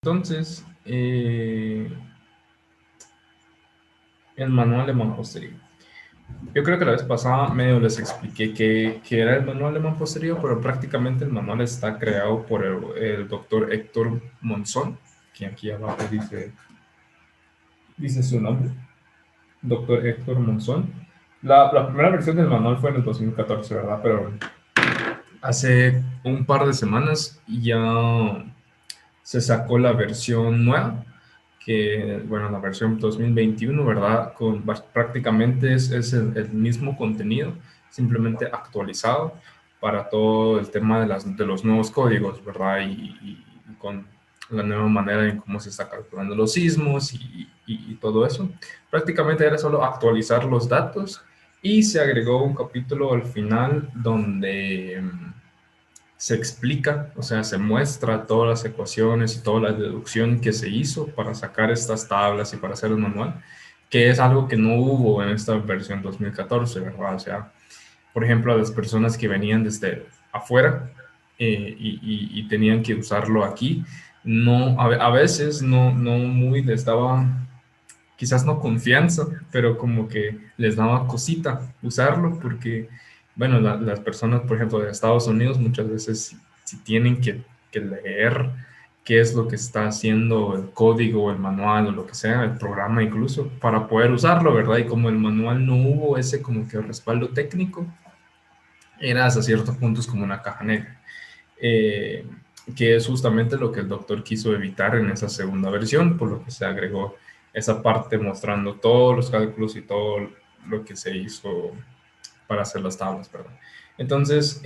Entonces, el manual de mampostería. Yo creo que la vez pasada medio les expliqué qué era el manual de mampostería, pero prácticamente el manual está creado por el doctor Héctor Monzón, que aquí abajo dice su nombre, doctor Héctor Monzón. La primera versión del manual fue en el 2014, ¿verdad? Pero hace un par de semanas ya se sacó la versión nueva, que, bueno, la versión 2021, ¿verdad? Prácticamente es el mismo contenido, simplemente actualizado para todo el tema de los nuevos códigos, ¿verdad? Y con la nueva manera en cómo se está calculando los sismos y todo eso. Prácticamente era solo actualizar los datos y se agregó un capítulo al final donde se explica, o sea, se muestra todas las ecuaciones y toda la deducción que se hizo para sacar estas tablas y para hacer el manual, que es algo que no hubo en esta versión 2014, ¿verdad? O sea, por ejemplo, a las personas que venían desde afuera y tenían que usarlo aquí, no, a veces no muy les daba, quizás no confianza, pero como que les daba cosita usarlo porque, bueno, las personas, por ejemplo, de Estados Unidos muchas veces si tienen que leer qué es lo que está haciendo el código, el manual o lo que sea, el programa incluso, para poder usarlo, ¿verdad? Y como el manual no hubo ese como que respaldo técnico, era hasta ciertos puntos como una caja negra. Eh, que es justamente lo que el doctor quiso evitar en esa segunda versión, por lo que se agregó esa parte mostrando todos los cálculos y todo lo que se hizo para hacer las tablas, perdón. Entonces,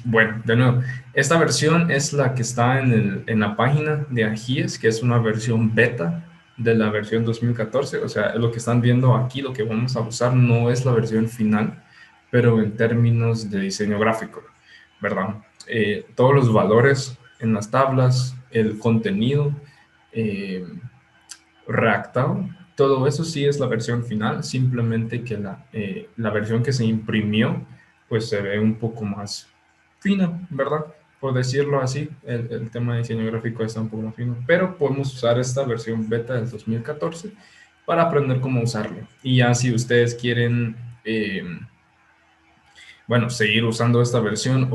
bueno, de nuevo, esta versión es la que está en la página de AGIES, que es una versión beta de la versión 2014, o sea, lo que están viendo aquí, lo que vamos a usar no es la versión final, pero en términos de diseño gráfico, ¿verdad? Todos los valores en las tablas, el contenido eh, redactado, todo eso sí es la versión final, simplemente que la versión que se imprimió pues se ve un poco más fina, ¿verdad? Por decirlo así, el tema de diseño gráfico está un poco más fino, pero podemos usar esta versión beta del 2014 para aprender cómo usarlo. Y ya si ustedes quieren bueno, seguir usando esta versión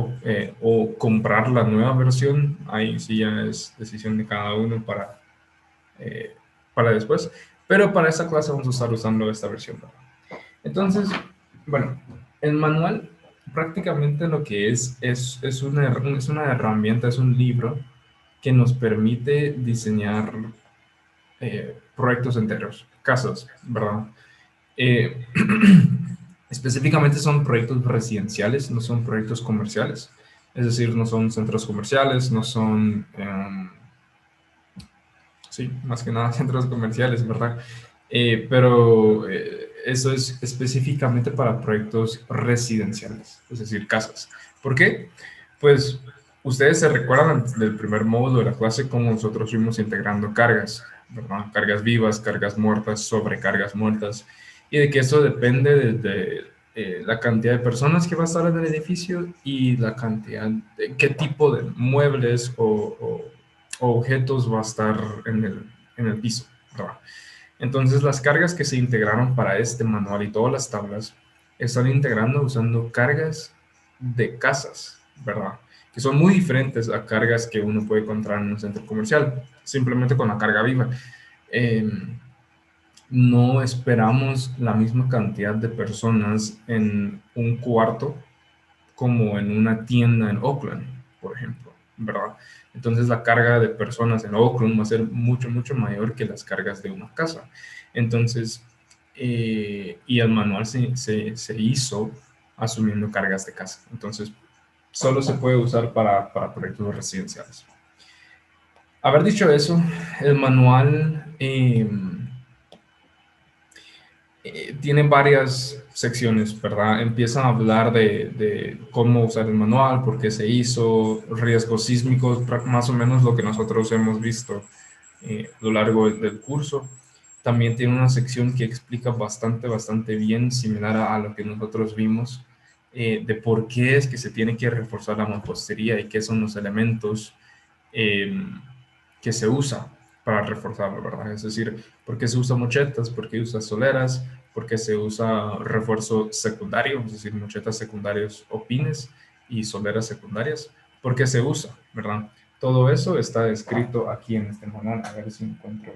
o comprar la nueva versión, ahí sí ya es decisión de cada uno eh, para después. Pero para esta clase vamos a estar usando esta versión. Entonces, bueno, el manual prácticamente lo que es una herramienta, es un libro que nos permite diseñar proyectos enteros, casas, ¿verdad? Eh, específicamente son proyectos residenciales, no son proyectos comerciales. Es decir, no son centros comerciales, no son, sí, más que nada centros comerciales, ¿verdad? Pero eso es específicamente para proyectos residenciales, es decir, casas. ¿Por qué? Pues ustedes se recuerdan del primer módulo de la clase cómo nosotros fuimos integrando cargas, ¿verdad? Cargas vivas, cargas muertas, sobrecargas muertas, y de que eso depende de la cantidad de personas que va a estar en el edificio y la cantidad, de qué tipo de muebles o objetos va a estar en el piso, ¿verdad? Entonces, las cargas que se integraron para este manual y todas las tablas están integrando usando cargas de casas, ¿verdad? Que son muy diferentes a cargas que uno puede encontrar en un centro comercial, simplemente con la carga viva. Eh, no esperamos la misma cantidad de personas en un cuarto como en una tienda en Oakland, por ejemplo, ¿verdad? Entonces la carga de personas en Oakland va a ser mucho, mucho mayor que las cargas de una casa. Entonces, y el manual se hizo asumiendo cargas de casa. Entonces, solo se puede usar para proyectos residenciales. Haber dicho eso, el manual tiene varias secciones, ¿verdad? Empiezan a hablar de cómo usar el manual, por qué se hizo, riesgos sísmicos, más o menos lo que nosotros hemos visto a lo largo del curso. También tiene una sección que explica bastante bien, similar a lo que nosotros vimos, de por qué es que se tiene que reforzar la mampostería y qué son los elementos. que se usa para reforzarlo, ¿verdad? Es decir, ¿por qué se usa mochetas? ¿Por qué usa soleras? ¿Por qué se usa refuerzo secundario? Es decir, mochetas secundarias o pines y soleras secundarias. ¿Por qué se usa, verdad? Todo eso está descrito aquí en este manual. A ver si encuentro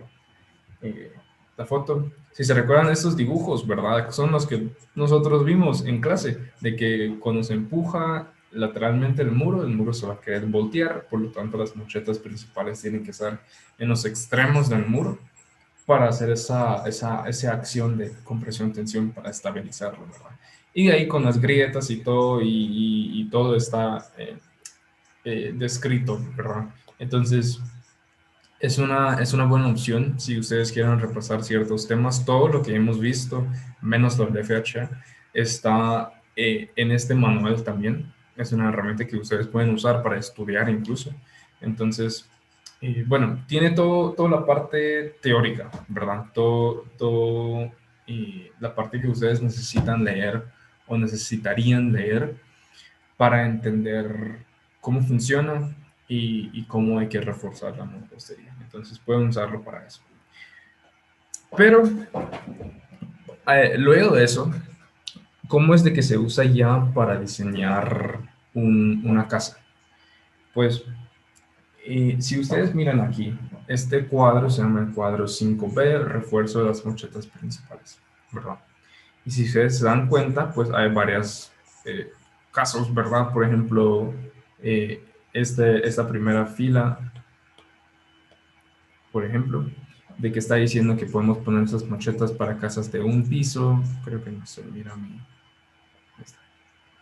eh, la foto. Si se recuerdan estos dibujos, ¿verdad? Son los que nosotros vimos en clase, de que cuando se empuja lateralmente el muro se va a querer voltear, por lo tanto las mochetas principales tienen que estar en los extremos del muro para hacer esa acción de compresión-tensión para estabilizarlo, ¿verdad? Y ahí con las grietas y todo, y todo está descrito, ¿verdad? Entonces, es una buena opción si ustedes quieren repasar ciertos temas. Todo lo que hemos visto, menos lo de FHA, está en este manual también. Es una herramienta que ustedes pueden usar para estudiar incluso. Entonces, bueno, tiene toda la parte teórica, ¿verdad? Todo la parte que ustedes necesitan leer o necesitarían leer para entender cómo funciona y cómo hay que reforzar la mampostería. Entonces pueden usarlo para eso. Pero luego de eso, ¿cómo es de que se usa ya para diseñar una casa? Pues si ustedes miran aquí, este cuadro se llama el cuadro 5B, refuerzo de las mochetas principales, ¿verdad? Y si ustedes se dan cuenta, pues hay varios casos, ¿verdad? Por ejemplo, esta primera fila, por ejemplo, de que está diciendo que podemos poner esas mochetas para casas de un piso, creo que no se mira mi,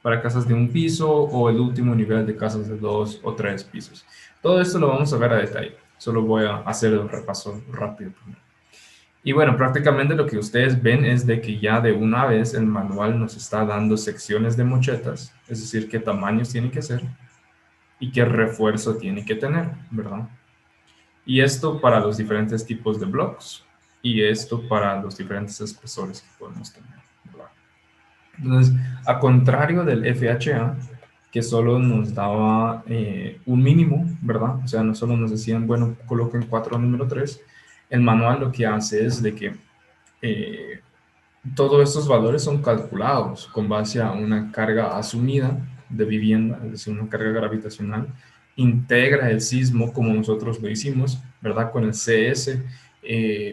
para casas de un piso o el último nivel de casas de 2 o 3 pisos. Todo esto lo vamos a ver a detalle, solo voy a hacer un repaso rápido primero. Y bueno, prácticamente lo que ustedes ven es de que ya de una vez el manual nos está dando secciones de mochetas, es decir, qué tamaños tiene que ser y qué refuerzo tiene que tener, ¿verdad? Y esto para los diferentes tipos de blocks y esto para los diferentes espesores que podemos tener, ¿verdad? Entonces, a contrario del FHA, que solo nos daba un mínimo, ¿verdad? O sea, no solo nos decían, bueno, coloquen 4 número 3, el manual lo que hace es de que eh, todos estos valores son calculados con base a una carga asumida de vivienda, es decir, una carga gravitacional, integra el sismo como nosotros lo hicimos, ¿verdad? Con el CS,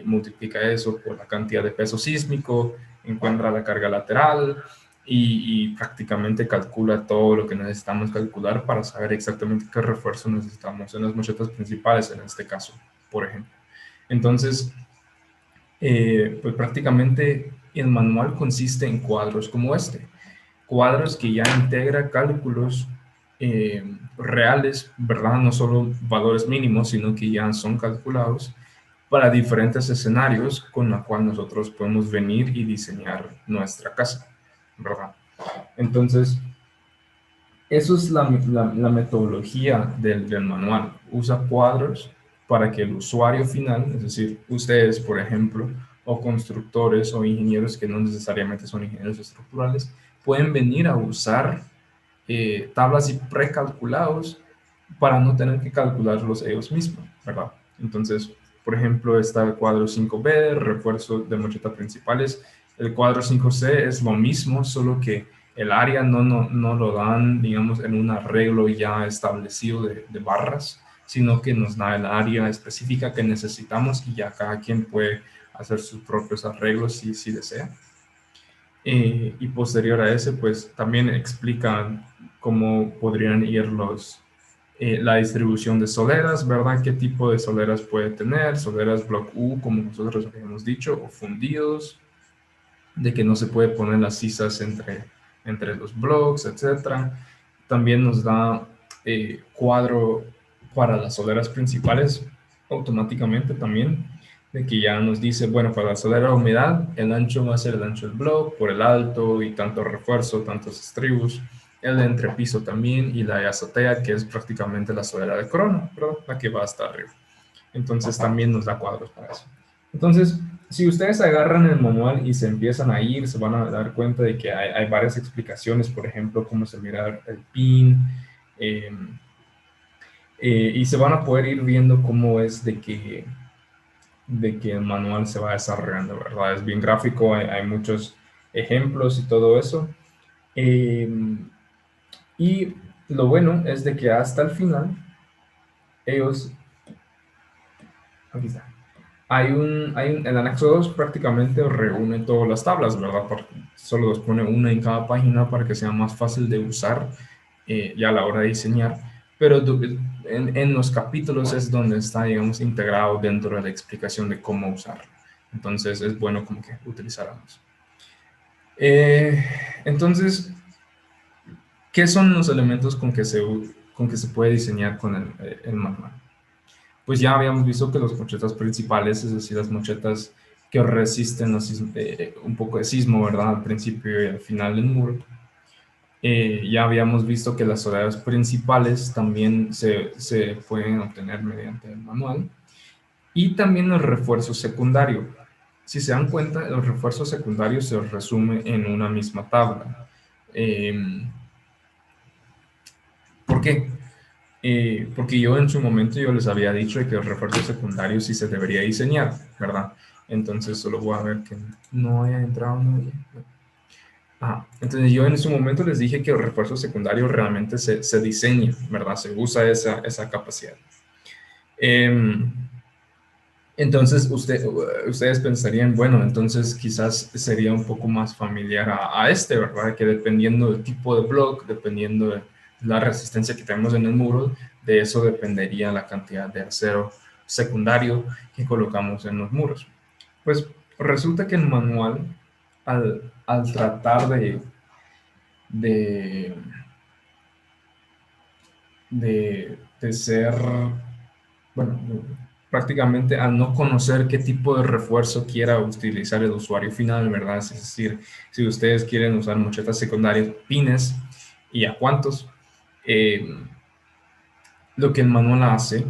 multiplica eso por la cantidad de peso sísmico, encuentra la carga lateral y prácticamente calcula todo lo que necesitamos calcular para saber exactamente qué refuerzo necesitamos en las mochetas principales, en este caso, por ejemplo. Entonces, pues prácticamente el manual consiste en cuadros como este, cuadros que ya integra cálculos reales, ¿verdad? No solo valores mínimos, sino que ya son calculados para diferentes escenarios con la cual nosotros podemos venir y diseñar nuestra casa, ¿verdad? Entonces, eso es la metodología del manual. Usa cuadros para que el usuario final, es decir, ustedes, por ejemplo, o constructores o ingenieros que no necesariamente son ingenieros estructurales, pueden venir a usar tablas y precalculados para no tener que calcularlos ellos mismos, ¿verdad? Entonces, por ejemplo, está el cuadro 5B, refuerzo de mocheta principales. El cuadro 5C es lo mismo, solo que el área no lo dan, digamos, en un arreglo ya establecido de barras, sino que nos da el área específica que necesitamos y ya cada quien puede hacer sus propios arreglos si desea. Y posterior a ese, pues también explican cómo podrían ir la distribución de soleras, ¿verdad? ¿Qué tipo de soleras puede tener? Soleras block U, como nosotros habíamos dicho, o fundidos, de que no se puede poner las sisas entre los blocks, etcétera. También nos da cuadro para las soleras principales automáticamente también, de que ya nos dice, bueno, para la solera de humedad, el ancho va a ser el ancho del bloque por el alto y tanto refuerzo, tantos estribos, el de entrepiso también y la de azotea, que es prácticamente la solera de corona, ¿verdad? La que va hasta arriba. Entonces también nos da cuadros para eso. Entonces, si ustedes agarran el manual y se empiezan a ir, se van a dar cuenta de que hay varias explicaciones, por ejemplo, cómo se mira el pin, eh, Y se van a poder ir viendo cómo es de que el manual se va desarrollando, ¿verdad? Es bien gráfico, hay muchos ejemplos y todo eso. Eh, y lo bueno es de que hasta el final, ellos, aquí está, el anexo 2 prácticamente reúne todas las tablas, ¿verdad? Porque solo los pone una en cada página para que sea más fácil de usar ya a la hora de diseñar. Pero en los capítulos es donde está, digamos, integrado dentro de la explicación de cómo usarlo. Entonces es bueno como que utilizar ambos. Eh, entonces, ¿qué son los elementos con que se puede diseñar con el manual? Pues ya habíamos visto que las mochetas principales, es decir, las mochetas que resisten un poco de sismo, ¿verdad? Al principio y al final del muro. Ya habíamos visto que las soldadas principales también se pueden obtener mediante el manual. Y también los refuerzos secundarios. Si se dan cuenta, los refuerzos secundarios se resume en una misma tabla. Eh, ¿Por qué? Porque yo en su momento yo les había dicho que el refuerzo secundario sí se debería diseñar, ¿verdad? Entonces solo voy a ver que no haya entrado nadie. Entonces yo en su momento les dije que el refuerzo secundario realmente se diseña, ¿verdad? Se usa esa capacidad. Eh, entonces ustedes pensarían, bueno, entonces quizás sería un poco más familiar a este, ¿verdad? Que dependiendo del tipo de block, dependiendo de la resistencia que tenemos en el muro, de eso dependería la cantidad de acero secundario que colocamos en los muros. Pues resulta que el manual, al tratar de, de ser, bueno, prácticamente al no conocer qué tipo de refuerzo quiera utilizar el usuario final, ¿verdad? Es decir, si ustedes quieren usar mochetas secundarias, pines y a cuántos, eh, lo que el manual hace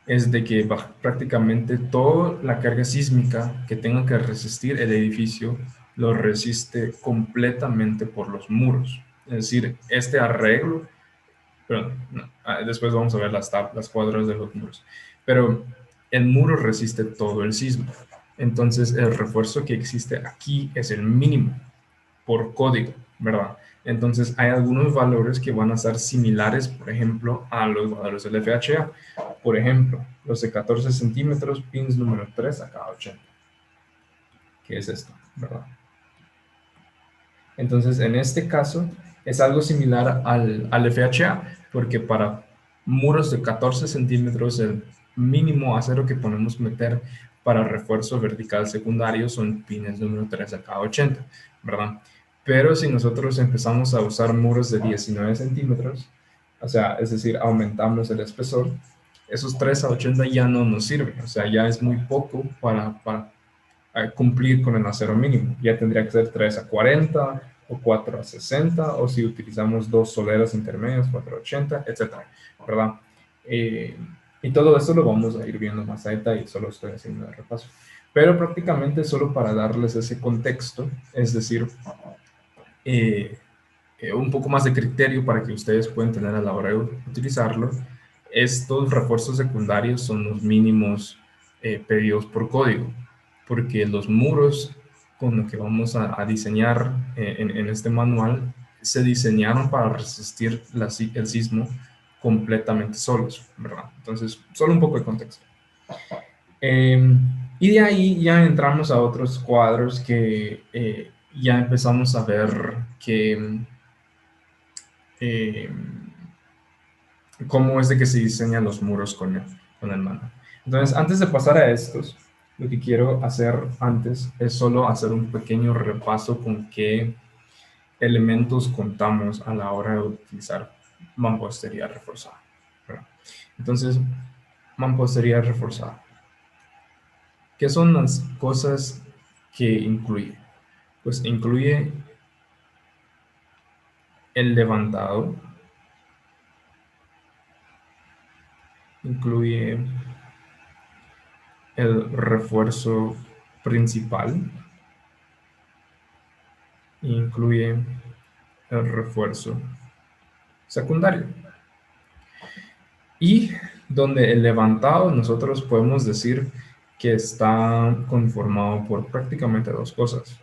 es de que prácticamente toda la carga sísmica que tenga que resistir el edificio lo resiste completamente por los muros. Es decir, este arreglo, pero no, después vamos a ver las cuadras de los muros, pero el muro resiste todo el sismo. Entonces el refuerzo que existe aquí es el mínimo por código, ¿verdad? Entonces hay algunos valores que van a ser similares, por ejemplo, a los valores del FHA. Por ejemplo, los de 14 centímetros, pins número 3 a cada 80, que es esto, ¿verdad? Entonces, en este caso, es algo similar al FHA, porque para muros de 14 centímetros, el mínimo acero que podemos meter para refuerzo vertical secundario son pines número 3 a cada 80, ¿verdad? Pero si nosotros empezamos a usar muros de 19 centímetros, o sea, es decir, aumentamos el espesor, esos 3 a 80 ya no nos sirven, o sea, ya es muy poco para cumplir con el acero mínimo. Ya tendría que ser 3 a 40 o 4 a 60, o si utilizamos dos soleras intermedias, 4 a 80, etcétera, ¿verdad? Eh, y todo esto lo vamos a ir viendo más a detalle, solo estoy haciendo el repaso. Pero prácticamente solo para darles ese contexto, es decir, eh, un poco más de criterio para que ustedes puedan tener a la hora de utilizarlo, estos refuerzos secundarios son los mínimos pedidos por código, porque los muros con los que vamos a diseñar en este manual se diseñaron para resistir el sismo completamente solos, ¿verdad? Entonces, solo un poco de contexto. Eh, y de ahí ya entramos a otros cuadros que ya empezamos a ver que eh, cómo es de que se diseñan los muros con el manual. Entonces, antes de pasar a estos, lo que quiero hacer antes es solo hacer un pequeño repaso con qué elementos contamos a la hora de utilizar mampostería reforzada. ¿Verdad? Entonces, mampostería reforzada. ¿Qué son las cosas que incluye? Pues incluye el levantado, incluye el refuerzo principal, incluye el refuerzo secundario. Y donde el levantado nosotros podemos decir que está conformado por prácticamente dos cosas.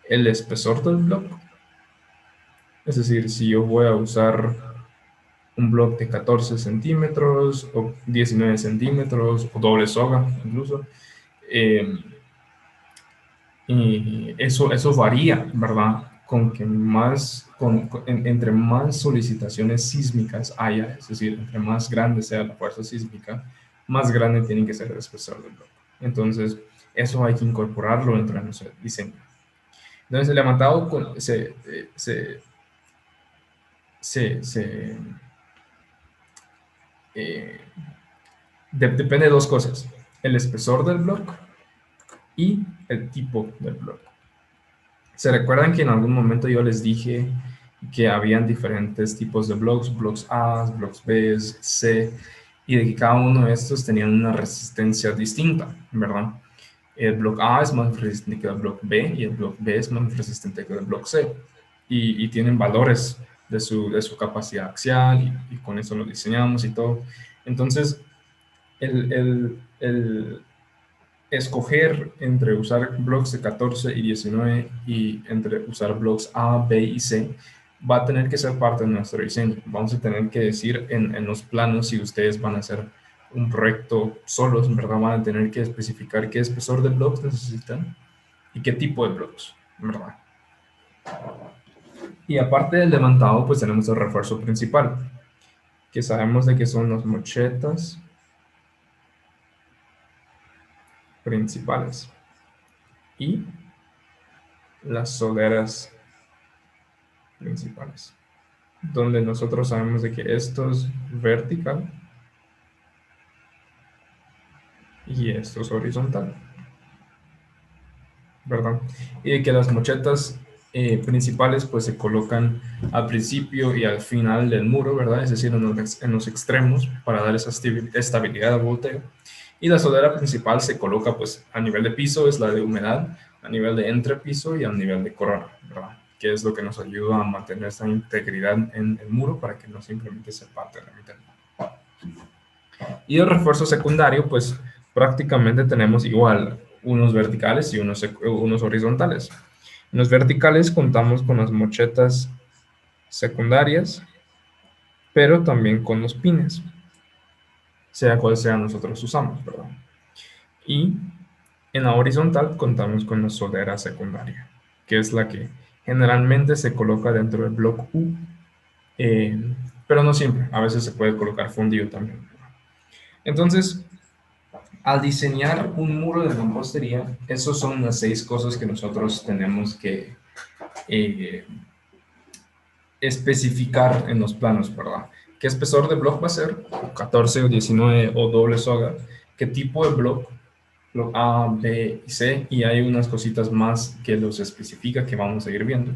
El espesor del bloque, es decir, si yo voy a usar un bloque de 14 centímetros o 19 centímetros o doble soga incluso, eh, y eso varía, ¿verdad? Con que más, entre más solicitaciones sísmicas haya, es decir, entre más grande sea la fuerza sísmica, más grande tiene que ser el espesor del bloque. Entonces, eso hay que incorporarlo dentro de nuestro diseño. Entonces, el levantado se eh, depende de dos cosas: el espesor del bloque y el tipo del bloque. ¿Se recuerdan que en algún momento yo les dije que habían diferentes tipos de bloques A, bloques B, C, y de que cada uno de estos tenían una resistencia distinta, ¿verdad? El bloque A es más resistente que el bloque B y el bloque B es más resistente que el bloque C. Y tienen valores de su capacidad axial y con eso lo diseñamos y todo. Entonces, el escoger entre usar blocks de 14 y 19 y entre usar blocks A, B y C va a tener que ser parte de nuestro diseño. Vamos a tener que decir en los planos, si ustedes van a hacer un proyecto solos, en verdad van a tener que especificar qué espesor de blocks necesitan y qué tipo de blocks, ¿verdad? Y aparte del levantado, pues tenemos el refuerzo principal, que sabemos de que son las mochetas principales y las soleras principales, donde nosotros sabemos de que esto es vertical y esto es horizontal, ¿verdad? Y de que las mochetas principales pues se colocan al principio y al final del muro, ¿verdad? Es decir, en los extremos para dar esa estabilidad al volteo. Y la solera principal se coloca pues a nivel de piso, es la de humedad, a nivel de entrepiso y a nivel de corona, ¿verdad? Que es lo que nos ayuda a mantener esa integridad en el muro para que no simplemente se parte de la mitad. Y el refuerzo secundario, pues prácticamente tenemos igual unos verticales y unos horizontales. En los verticales contamos con las mochetas secundarias, pero también con los pines, sea cual sea nosotros usamos, ¿verdad? Y en la horizontal contamos con la solera secundaria, que es la que generalmente se coloca dentro del bloque U, eh, pero no siempre, a veces se puede colocar fundido también. Entonces, al diseñar un muro de mampostería, esas son las 6 cosas que nosotros tenemos que eh, especificar en los planos, ¿verdad? ¿Qué espesor de bloque va a ser? 14 o 19 o doble soga. ¿Qué tipo de bloque? Bloque A, B y C. Y hay unas cositas más que los especifica que vamos a ir viendo.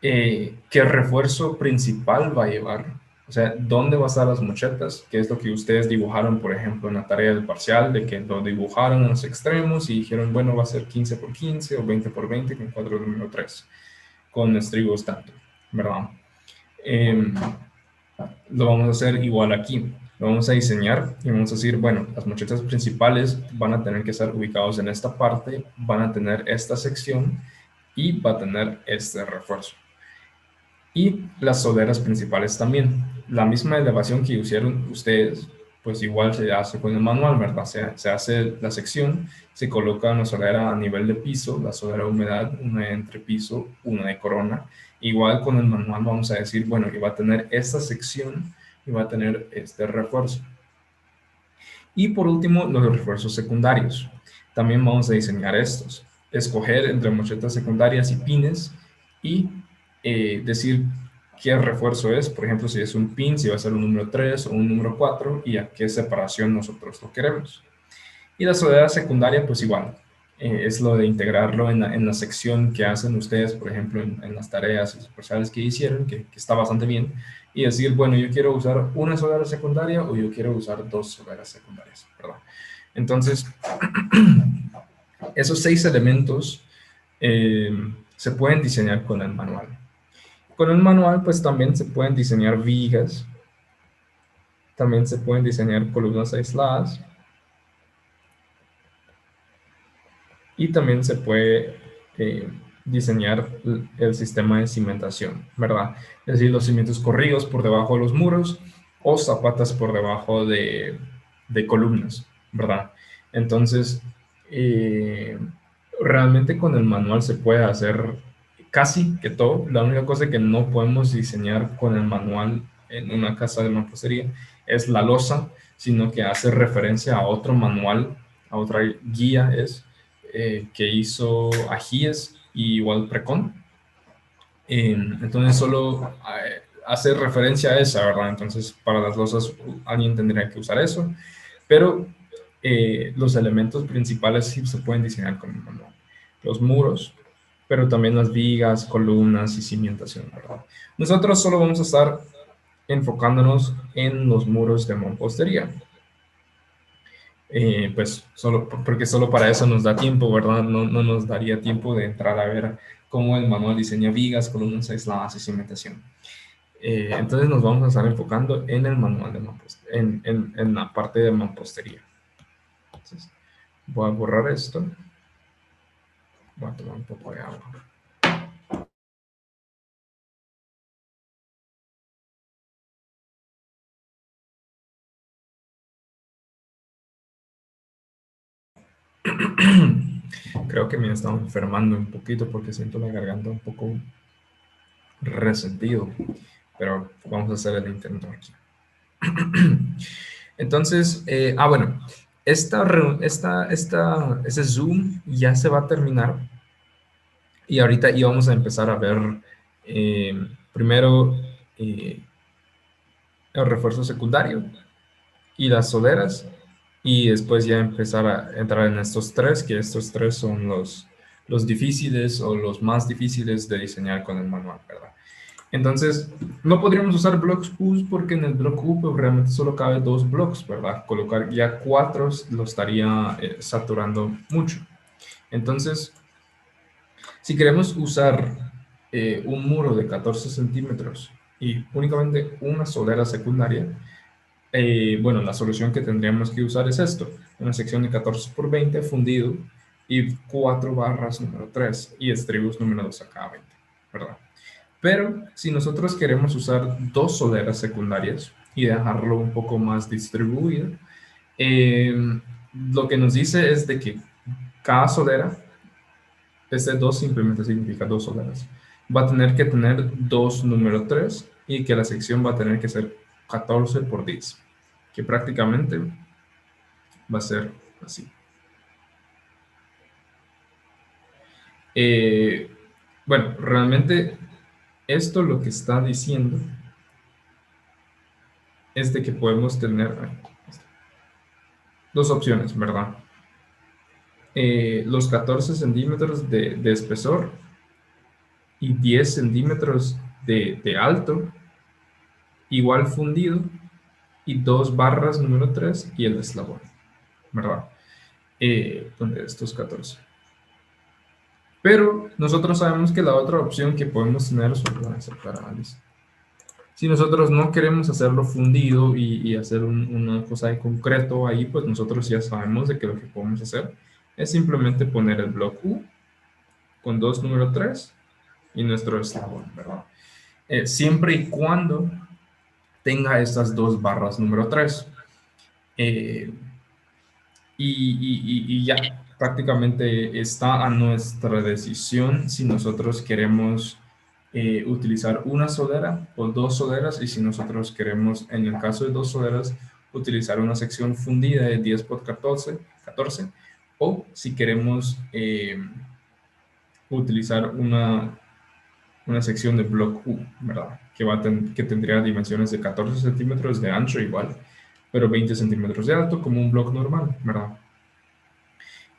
¿Qué refuerzo principal va a llevar? O sea, ¿dónde va a estar las mochetas? Que es lo que ustedes dibujaron, por ejemplo, en la tarea del parcial, de que lo dibujaron en los extremos y dijeron, bueno, va a ser 15 por 15 o 20 por 20 con cuadro número 3, con estribos tanto, ¿verdad? Eh, lo vamos a hacer igual aquí. Lo vamos a diseñar y vamos a decir, bueno, las mochetas principales van a tener que estar ubicados en esta parte, van a tener esta sección y va a tener este refuerzo. Y las soleras principales también. La misma elevación que hicieron ustedes, pues igual se hace con el manual, ¿verdad? Se hace la sección, se coloca una solera a nivel de piso, la solera de humedad, una de entrepiso, una de corona. Igual con el manual vamos a decir, bueno, y va a tener esta sección y va a tener este refuerzo. Y por último, los refuerzos secundarios. También vamos a diseñar estos. Escoger entre mochetas secundarias y pines y decir qué refuerzo es. Por ejemplo, si es un pin, si va a ser un número 3 o un número 4 y a qué separación nosotros lo queremos. Y la soledad secundaria, pues igual. Es lo de integrarlo en la sección que hacen ustedes, por ejemplo, en las tareas especiales que hicieron, que está bastante bien, y decir, bueno, yo quiero usar una solera secundaria o yo quiero usar dos soleras secundarias, ¿verdad? Entonces, esos 6 elementos se pueden diseñar con el manual. Con el manual, pues también se pueden diseñar vigas También se pueden diseñar columnas aisladas. Y también se puede diseñar el sistema de cimentación, ¿verdad? Es decir, los cimientos corridos por debajo de los muros o zapatas por debajo de columnas, ¿verdad? Entonces, eh, realmente con el manual se puede hacer casi que todo. La única cosa que no podemos diseñar con el manual en una casa de mampostería es la losa, sino que hace referencia a otro manual, a otra guía que hizo Ajíes y igual Precon. Entonces solo hace referencia a esa, ¿verdad? Entonces para las losas alguien tendría que usar eso, pero los elementos principales sí se pueden diseñar con el manual. Los muros, pero también las vigas, columnas y cimentación, ¿verdad? Nosotros solo vamos a estar enfocándonos en los muros de mampostería. Pues solo porque solo para eso nos da tiempo, ¿verdad? No nos daría tiempo de entrar a ver cómo el manual diseña vigas, columnas aisladas y cimentación. Entonces nos vamos a estar enfocando en el manual de mampostería, en la parte de mampostería. Entonces, voy a borrar esto. Voy a tomar un poco de agua. Creo que me he estado enfermando un poquito porque siento la garganta un poco resentido, pero vamos a hacer el intento aquí. Entonces, bueno, ese Zoom ya se va a terminar y ahorita íbamos a empezar a ver primero eh, el refuerzo secundario y las soleras y después ya empezar a entrar en estos tres, que estos tres son los difíciles o los más difíciles de diseñar con el manual, ¿verdad? Entonces, no podríamos usar blocks U porque en el block U pues, realmente solo cabe 2 blocks, ¿verdad? Colocar ya 4 lo estaría saturando mucho. Entonces, si queremos usar un muro de 14 centímetros y únicamente una solera secundaria, bueno, la solución que tendríamos que usar es esto, una sección de 14 por 20 fundido y 4 barras número 3 y estribos número 2 a cada 20, ¿verdad? Pero si nosotros queremos usar 2 soleras secundarias y dejarlo un poco más distribuido, lo que nos dice es de que cada solera, este 2 simplemente significa 2 soleras, va a tener que tener 2 número 3 y que la sección va a tener que ser 14 por 10, que prácticamente va a ser así. Eh, bueno, realmente esto lo que está diciendo es de que podemos tener dos opciones, ¿verdad? Los 14 centímetros de espesor y 10 centímetros de alto, igual fundido, y 2 barras número 3 y el eslabón, ¿verdad? Donde estos 14. Pero nosotros sabemos que la otra opción que podemos tener son si nosotros no queremos hacerlo fundido y hacer una cosa de concreto ahí, pues nosotros ya sabemos de que lo que podemos hacer es simplemente poner el bloque U con 2 número 3 y nuestro eslabón, ¿verdad? Siempre y cuando tenga estas 2 barras número 3. Y ya, prácticamente está a nuestra decisión si nosotros queremos utilizar una solera o 2 soleras y si nosotros queremos, en el caso de 2 soleras, utilizar una sección fundida de 10 por 14 o si queremos utilizar una sección de block U, ¿verdad? Que tendría dimensiones de 14 centímetros de ancho igual, pero 20 centímetros de alto como un block normal, ¿verdad?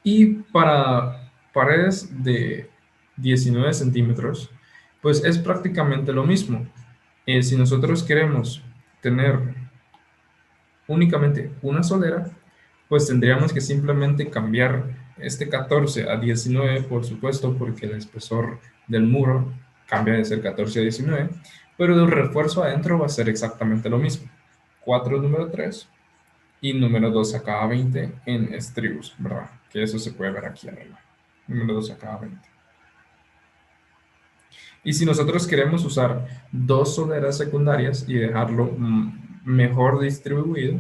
Y para paredes de 19 centímetros, pues es prácticamente lo mismo. Si nosotros queremos tener únicamente una solera, pues tendríamos que simplemente cambiar este 14 a 19, por supuesto, porque el espesor del muro cambia de ser 14 a 19, pero el refuerzo adentro va a ser exactamente lo mismo. 4 número 3 y número 2 a cada 20 en estribos, ¿verdad? Que eso se puede ver aquí arriba. Número 2 a cada 20. Y si nosotros queremos usar dos soleras secundarias y dejarlo mejor distribuido,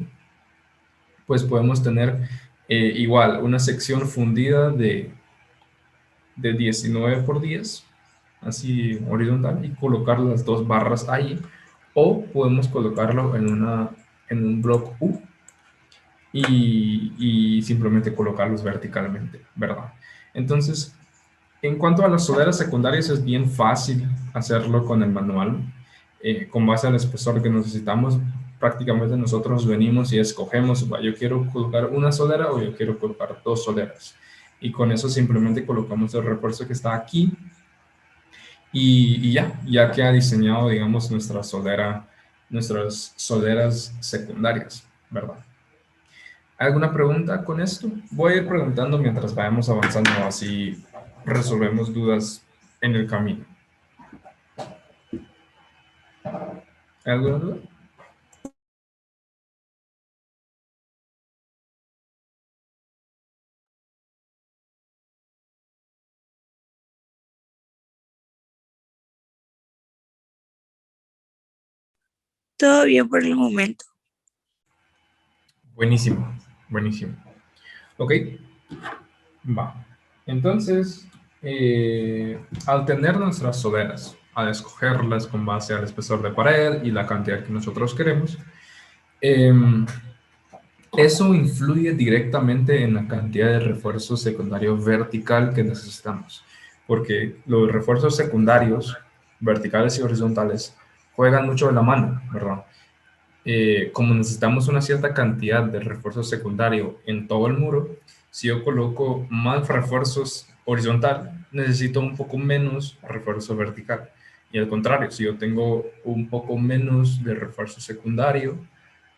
pues podemos tener igual una sección fundida de 19 por 10, así horizontal, y colocar las dos barras ahí, o podemos colocarlo en un block U y simplemente colocarlos verticalmente, ¿verdad? Entonces, en cuanto a las soleras secundarias, es bien fácil hacerlo con el manual. Con base al espesor que necesitamos, prácticamente nosotros venimos y escogemos, yo quiero colocar una solera o yo quiero colocar dos soleras. Y con eso simplemente colocamos el refuerzo que está aquí y ya queda diseñado, digamos, nuestras soleras secundarias, ¿verdad? ¿Alguna pregunta con esto? Voy a ir preguntando mientras vayamos avanzando, así resolvemos dudas en el camino. ¿Alguna duda? Todo bien por el momento. Buenísimo, buenísimo. Ok, va. Entonces, al tener nuestras soleras, al escogerlas con base al espesor de pared y la cantidad que nosotros queremos, eso influye directamente en la cantidad de refuerzo secundario vertical que necesitamos, porque los refuerzos secundarios, verticales y horizontales, juegan mucho de la mano, ¿verdad? Como necesitamos una cierta cantidad de refuerzo secundario en todo el muro, si yo coloco más refuerzos horizontal, necesito un poco menos refuerzo vertical. Y al contrario, si yo tengo un poco menos de refuerzo secundario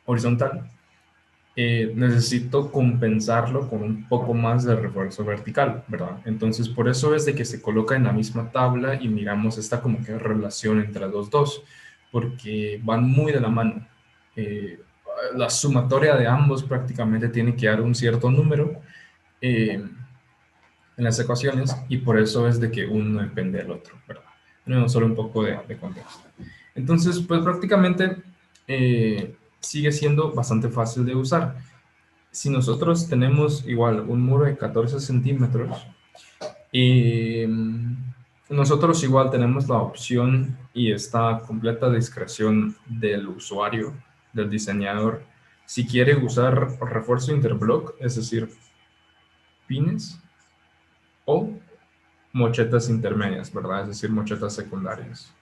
horizontal, necesito compensarlo con un poco más de refuerzo vertical, ¿verdad? Entonces, por eso es de que se coloca en la misma tabla y miramos esta como que relación entre los dos, porque van muy de la mano. Eh, la sumatoria de ambos prácticamente tiene que dar un cierto número en las ecuaciones y por eso es de que uno depende del otro, ¿verdad? No, solo un poco de contexto. Entonces, pues prácticamente sigue siendo bastante fácil de usar. Si nosotros tenemos igual un muro de 14 centímetros y nosotros igual tenemos la opción y está a completa discreción del usuario, del diseñador, si quiere usar refuerzo interblock, es decir, pines o mochetas intermedias, ¿verdad? Es decir, mochetas secundarias.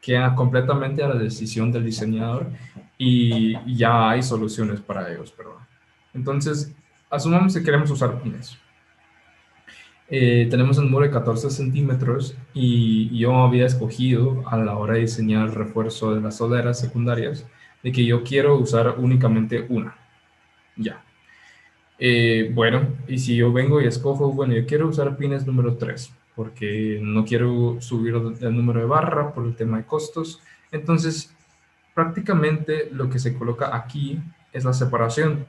Queda completamente a la decisión del diseñador y ya hay soluciones para ellos, ¿verdad? Entonces, asumamos que queremos usar pines. Tenemos un muro de 14 centímetros y yo había escogido a la hora de diseñar el refuerzo de las soleras secundarias de que yo quiero usar únicamente una. Ya. Bueno, y si yo vengo y escojo, bueno, yo quiero usar pines número 3 porque no quiero subir el número de barra por el tema de costos. Entonces, prácticamente lo que se coloca aquí es la separación.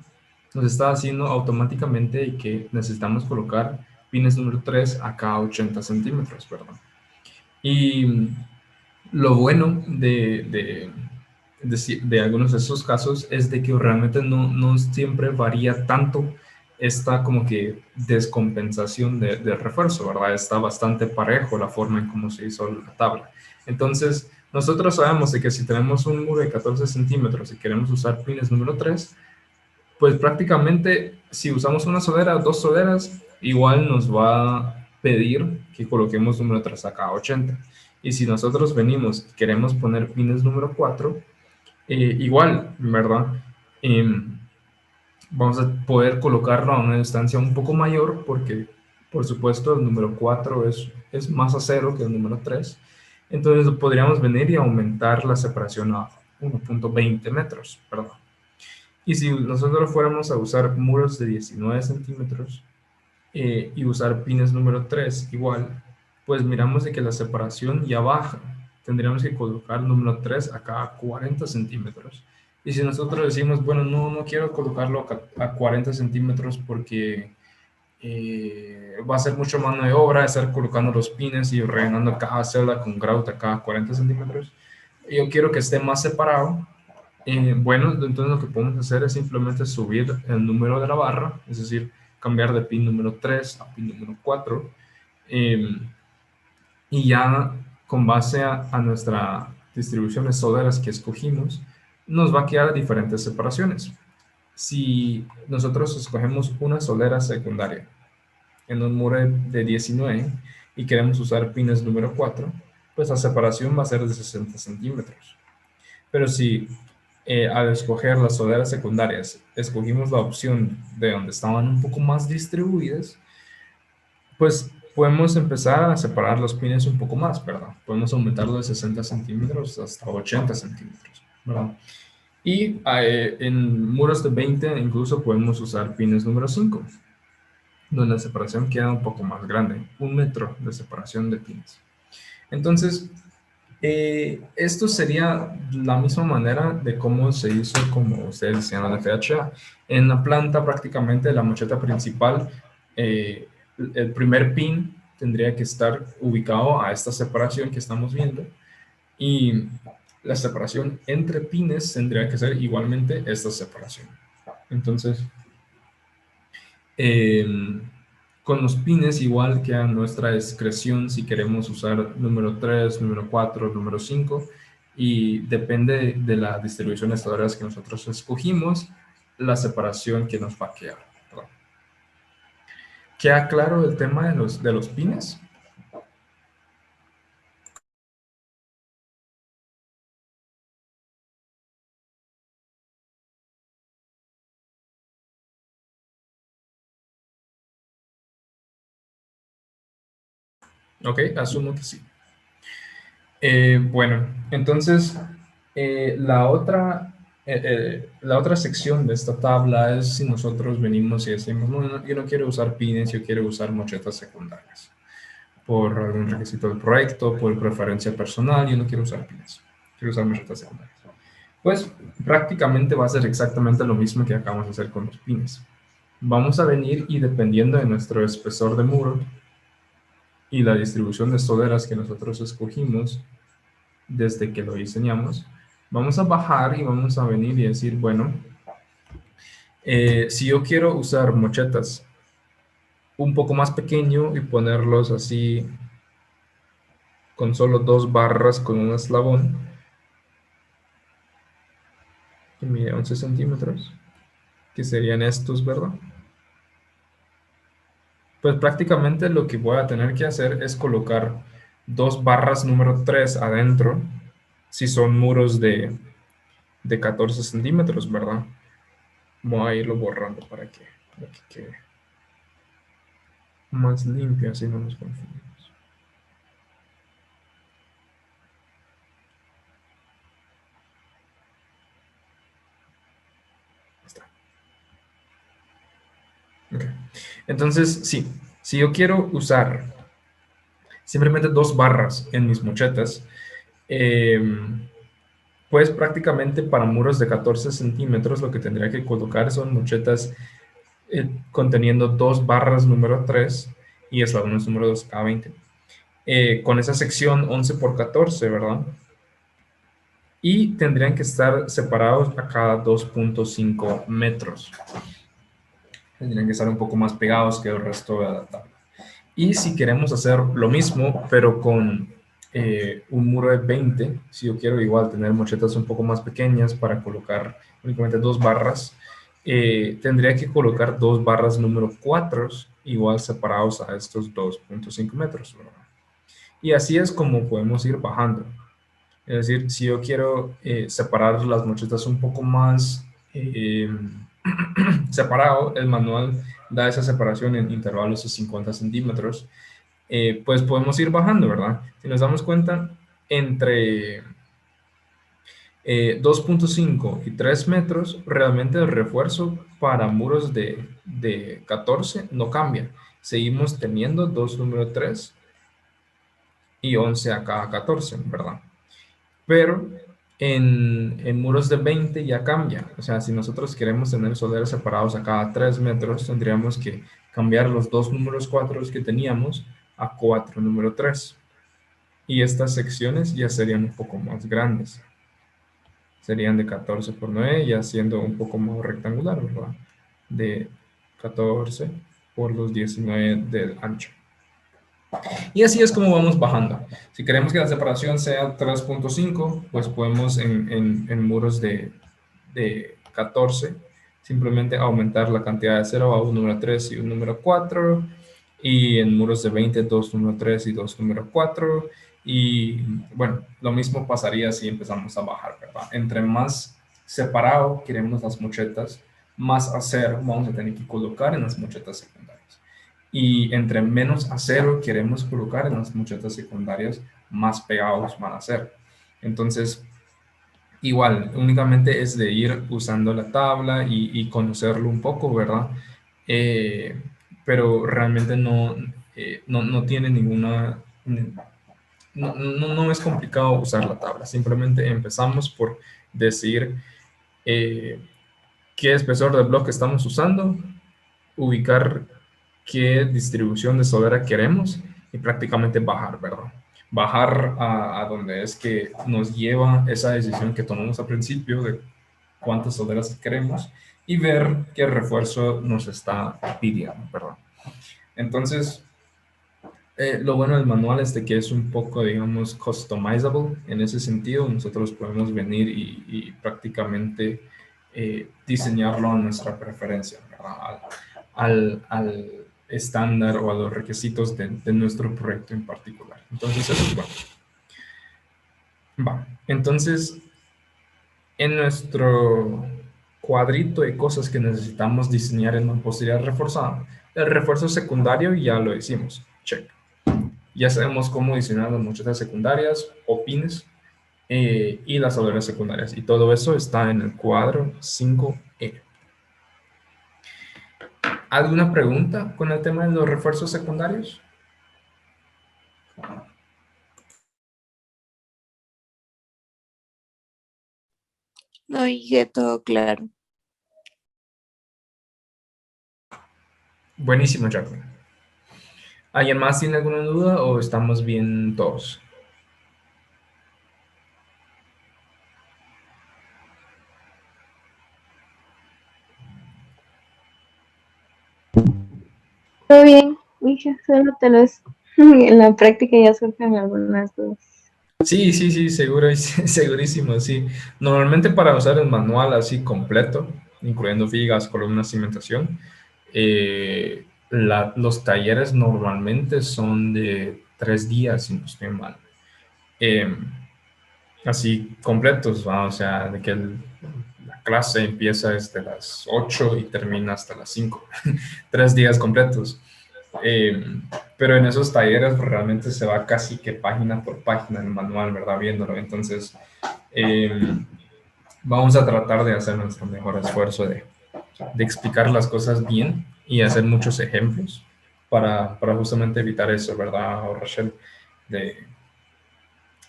Nos está haciendo automáticamente que necesitamos colocar pines número 3 a cada 80 centímetros, ¿verdad? Y lo bueno de algunos de esos casos es de que realmente no siempre varía tanto esta como que descompensación de refuerzo, ¿verdad? Está bastante parejo la forma en cómo se hizo la tabla. Entonces, nosotros sabemos de que si tenemos un muro de 14 centímetros y queremos usar pines número 3, pues prácticamente si usamos una solera, dos soleras, igual nos va a pedir que coloquemos número 3 a cada 80. Y si nosotros venimos y queremos poner pines número 4, igual, ¿verdad? Eh, Vamos a poder colocarlo a una distancia un poco mayor porque, por supuesto, el número 4 es más acero que el número 3. Entonces podríamos venir y aumentar la separación a 1.20 metros, ¿verdad? Y si nosotros fuéramos a usar muros de 19 centímetros y usar pines número 3 igual, pues miramos de que la separación ya baja. Tendríamos que colocar número 3 a cada 40 centímetros. Y si nosotros decimos, bueno, no quiero colocarlo a 40 centímetros porque va a ser mucho mano de obra estar colocando los pines y rellenando cada celda con grout a cada 40 centímetros. Yo quiero que esté más separado. Bueno, entonces lo que podemos hacer es simplemente subir el número de la barra, es decir, cambiar de pin número 3 a pin número 4. Y ya con base a nuestra distribución de solderas que escogimos, nos va a quedar diferentes separaciones. Si nosotros escogemos una soldera secundaria en un muro de 19 y queremos usar pines número 4, pues la separación va a ser de 60 centímetros. Pero si al escoger las solderas secundarias escogimos la opción de donde estaban un poco más distribuidas, pues podemos empezar a separar los pines un poco más, ¿verdad? Podemos aumentarlo de 60 centímetros hasta 80 centímetros, ¿verdad? Y en muros de 20 incluso podemos usar pines número 5, donde la separación queda un poco más grande, 1 metro de separación de pines. Entonces, esto sería la misma manera de cómo se hizo, como ustedes decían, la FHA. En la planta, prácticamente la mocheta principal, eh, el primer pin tendría que estar ubicado a esta separación que estamos viendo y la separación entre pines tendría que ser igualmente esta separación. Entonces, eh, con los pines igual que a nuestra discreción si queremos usar número 3, número 4, número 5 y depende de la distribución de solderas que nosotros escogimos, la separación que nos va a quedar. ¿Verdad? ¿Queda claro el tema de los pines? Ok, asumo que sí. Bueno, entonces la otra sección de esta tabla es si nosotros venimos y decimos, no, yo no quiero usar pines, yo quiero usar mochetas secundarias. Por algún requisito del proyecto, por preferencia personal, yo no quiero usar pines, quiero usar mochetas secundarias. Pues prácticamente va a ser exactamente lo mismo que acabamos de hacer con los pines. Vamos a venir y dependiendo de nuestro espesor de muro y la distribución de solderas que nosotros escogimos, desde que lo diseñamos, vamos a bajar y vamos a venir y decir, bueno, si yo quiero usar mochetas un poco más pequeño y ponerlos así con solo 2 barras con un eslabón, que mide 11 centímetros, que serían estos, ¿verdad? Pues prácticamente lo que voy a tener que hacer es colocar 2 barras número 3 adentro, si son muros de 14 centímetros, ¿verdad? Voy a irlo borrando para que quede más limpio, así no nos confundimos. Está. Okay. Entonces, sí, si yo quiero usar simplemente 2 barras en mis mochetas, pues prácticamente para muros de 14 centímetros lo que tendría que colocar son mochetas conteniendo 2 barras número 3 y eslabones número 2 cada 20. Con esa sección 11 por 14, ¿verdad? Y tendrían que estar separados a cada 2.5 metros. Tendrían que estar un poco más pegados que el resto de la tabla. Y si queremos hacer lo mismo, pero con un muro de 20, si yo quiero igual tener mochetas un poco más pequeñas para colocar únicamente 2 barras, tendría que colocar 2 barras número 4 igual separados a estos 2.5 metros, ¿verdad? Y así es como podemos ir bajando. Es decir, si yo quiero separar las mochetas un poco más separado, el manual da esa separación en intervalos de 50 centímetros, pues podemos ir bajando, ¿verdad? Si nos damos cuenta, entre 2.5 y 3 metros, realmente el refuerzo para muros de 14 no cambia. Seguimos teniendo 2 número 3 y 11 a cada 14, ¿verdad? Pero En muros de 20 ya cambia. O sea, si nosotros queremos tener soleras separados a cada 3 metros, tendríamos que cambiar los dos números 4 que teníamos a 4 número 3. Y estas secciones ya serían un poco más grandes. Serían de 14 por 9, ya siendo un poco más rectangular, ¿verdad? De 14 por los 19 del ancho. Y así es como vamos bajando. Si queremos que la separación sea 3.5, pues podemos en muros de 14 simplemente aumentar la cantidad de 0 a un número 3 y un número 4. Y en muros de 20, 2 número 3 y 2 número 4. Y bueno, lo mismo pasaría si empezamos a bajar, ¿verdad? Entre más separado queremos las mochetas, más acero vamos a tener que colocar en las mochetas secundarias. Y entre menos acero queremos colocar en las mochetas secundarias, más pegados van a ser. Entonces, igual, únicamente es de ir usando la tabla y conocerlo un poco, ¿verdad? Eh, pero realmente no tiene ninguna... No es complicado usar la tabla, simplemente empezamos por decir eh, qué espesor de bloque estamos usando, ubicar qué distribución de solera queremos y prácticamente bajar, ¿verdad? Bajar a donde es que nos lleva esa decisión que tomamos al principio de cuántas soleras queremos y ver qué refuerzo nos está pidiendo, ¿verdad? Entonces, lo bueno del manual es de que es un poco, digamos, customizable en ese sentido. Nosotros podemos venir y prácticamente diseñarlo a nuestra preferencia, ¿verdad? Al estándar o a los requisitos de nuestro proyecto en particular. Entonces, eso es bueno. Va. Entonces, en nuestro cuadrito de cosas que necesitamos diseñar en mampostería reforzada, el refuerzo secundario ya lo hicimos. Check. Ya sabemos cómo diseñar las mochetas secundarias o pines y las solderas secundarias. Y todo eso está en el cuadro 5E. ¿Alguna pregunta con el tema de los refuerzos secundarios? No dije todo claro. Buenísimo, Jacqueline. ¿Alguien más tiene alguna duda o estamos bien todos? Todo bien, hija, solo te los en la práctica ya surgen algunas dudas. Sí, seguro, segurísimo, sí. Normalmente para usar el manual así completo, incluyendo vigas, columnas, cimentación, los talleres normalmente son de 3 días, si no estoy mal. Eh, Así completos, ¿va? O sea, de que la clase empieza desde las 8 y termina hasta las 5. 3 días completos. Eh, pero en esos talleres realmente se va casi que página por página en el manual, ¿verdad? Viéndolo. Entonces, eh, vamos a tratar de hacer nuestro mejor esfuerzo de explicar las cosas bien y hacer muchos ejemplos para justamente evitar eso, ¿verdad, Rachel? De,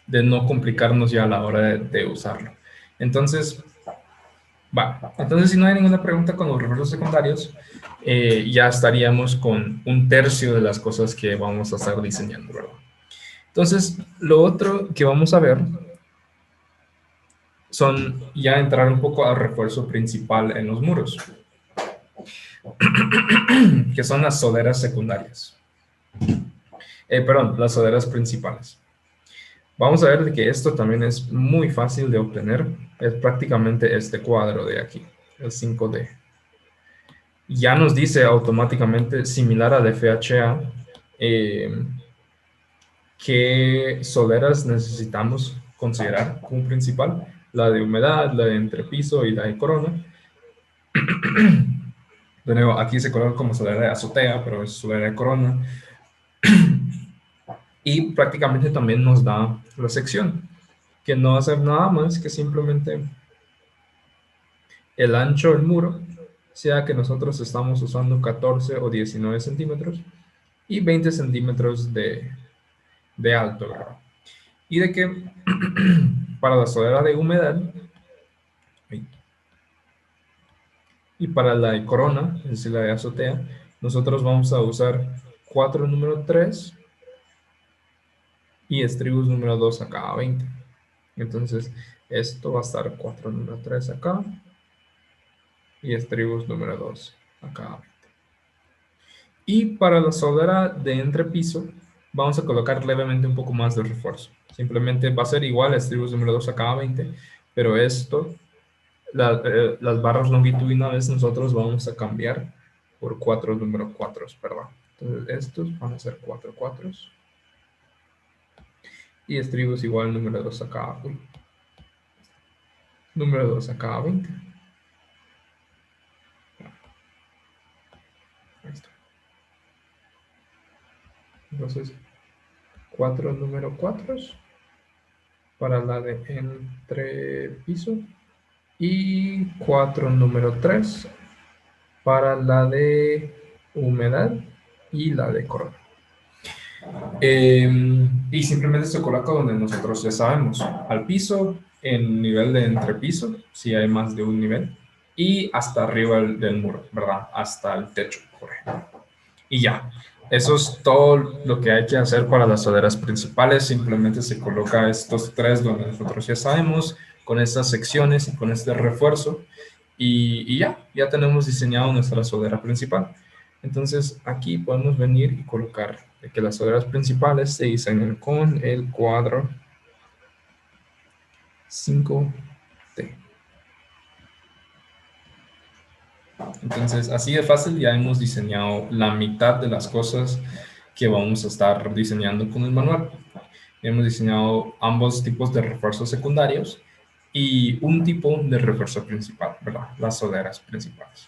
de no complicarnos ya a la hora de usarlo. Entonces, entonces si no hay ninguna pregunta con los refuerzos secundarios, ya estaríamos con un tercio de las cosas que vamos a estar diseñando, ¿verdad? Entonces, lo otro que vamos a ver son ya entrar un poco al refuerzo principal en los muros, que son las soleras secundarias. Perdón, las soleras principales. Vamos a ver que esto también es muy fácil de obtener. Es prácticamente este cuadro de aquí, el 5D. Ya nos dice automáticamente, similar al FHA, qué soleras necesitamos considerar como principal. La de humedad, la de entrepiso y la de corona. De nuevo, aquí se coloca como solera de azotea, pero es solera de corona. Y prácticamente también nos da la sección, que no hace nada más que simplemente el ancho del muro, sea que nosotros estamos usando 14 o 19 centímetros y 20 centímetros de alto, ¿verdad? Y de que para la sodera de humedad y para la de corona, es decir, la de azotea, nosotros vamos a usar 4 número 3 y estribos número 2 a cada 20. Entonces, esto va a estar 4 número 3 acá y estribos número 2 a cada 20. Y para la soldadura de entrepiso, vamos a colocar levemente un poco más de refuerzo. Simplemente va a ser igual a estribos número 2 a cada 20, pero esto, las barras longitudinales, nosotros vamos a cambiar por 4 número 4, ¿verdad? Entonces, estos van a ser 4 4 y estribos igual número 2 a cada 20. Número 2 a cada 20. Ahí está. Entonces, 4 número 4 para la de entrepiso y 4 número 3 para la de humedad y la de corona. Y simplemente se coloca donde nosotros ya sabemos, al piso, en nivel de entrepiso, si hay más de un nivel, y hasta arriba del muro, ¿verdad? Hasta el techo, por ejemplo. Y ya, eso es todo lo que hay que hacer para las solderas principales. Simplemente se coloca estos tres donde nosotros ya sabemos, con estas secciones y con este refuerzo, y ya tenemos diseñado nuestra soldera principal. Entonces aquí podemos venir y colocar que las solderas principales se diseñan con el cuadro 5T. Entonces, así de fácil ya hemos diseñado la mitad de las cosas que vamos a estar diseñando con el manual. Hemos diseñado ambos tipos de refuerzos secundarios y un tipo de refuerzo principal, ¿verdad? Las solderas principales.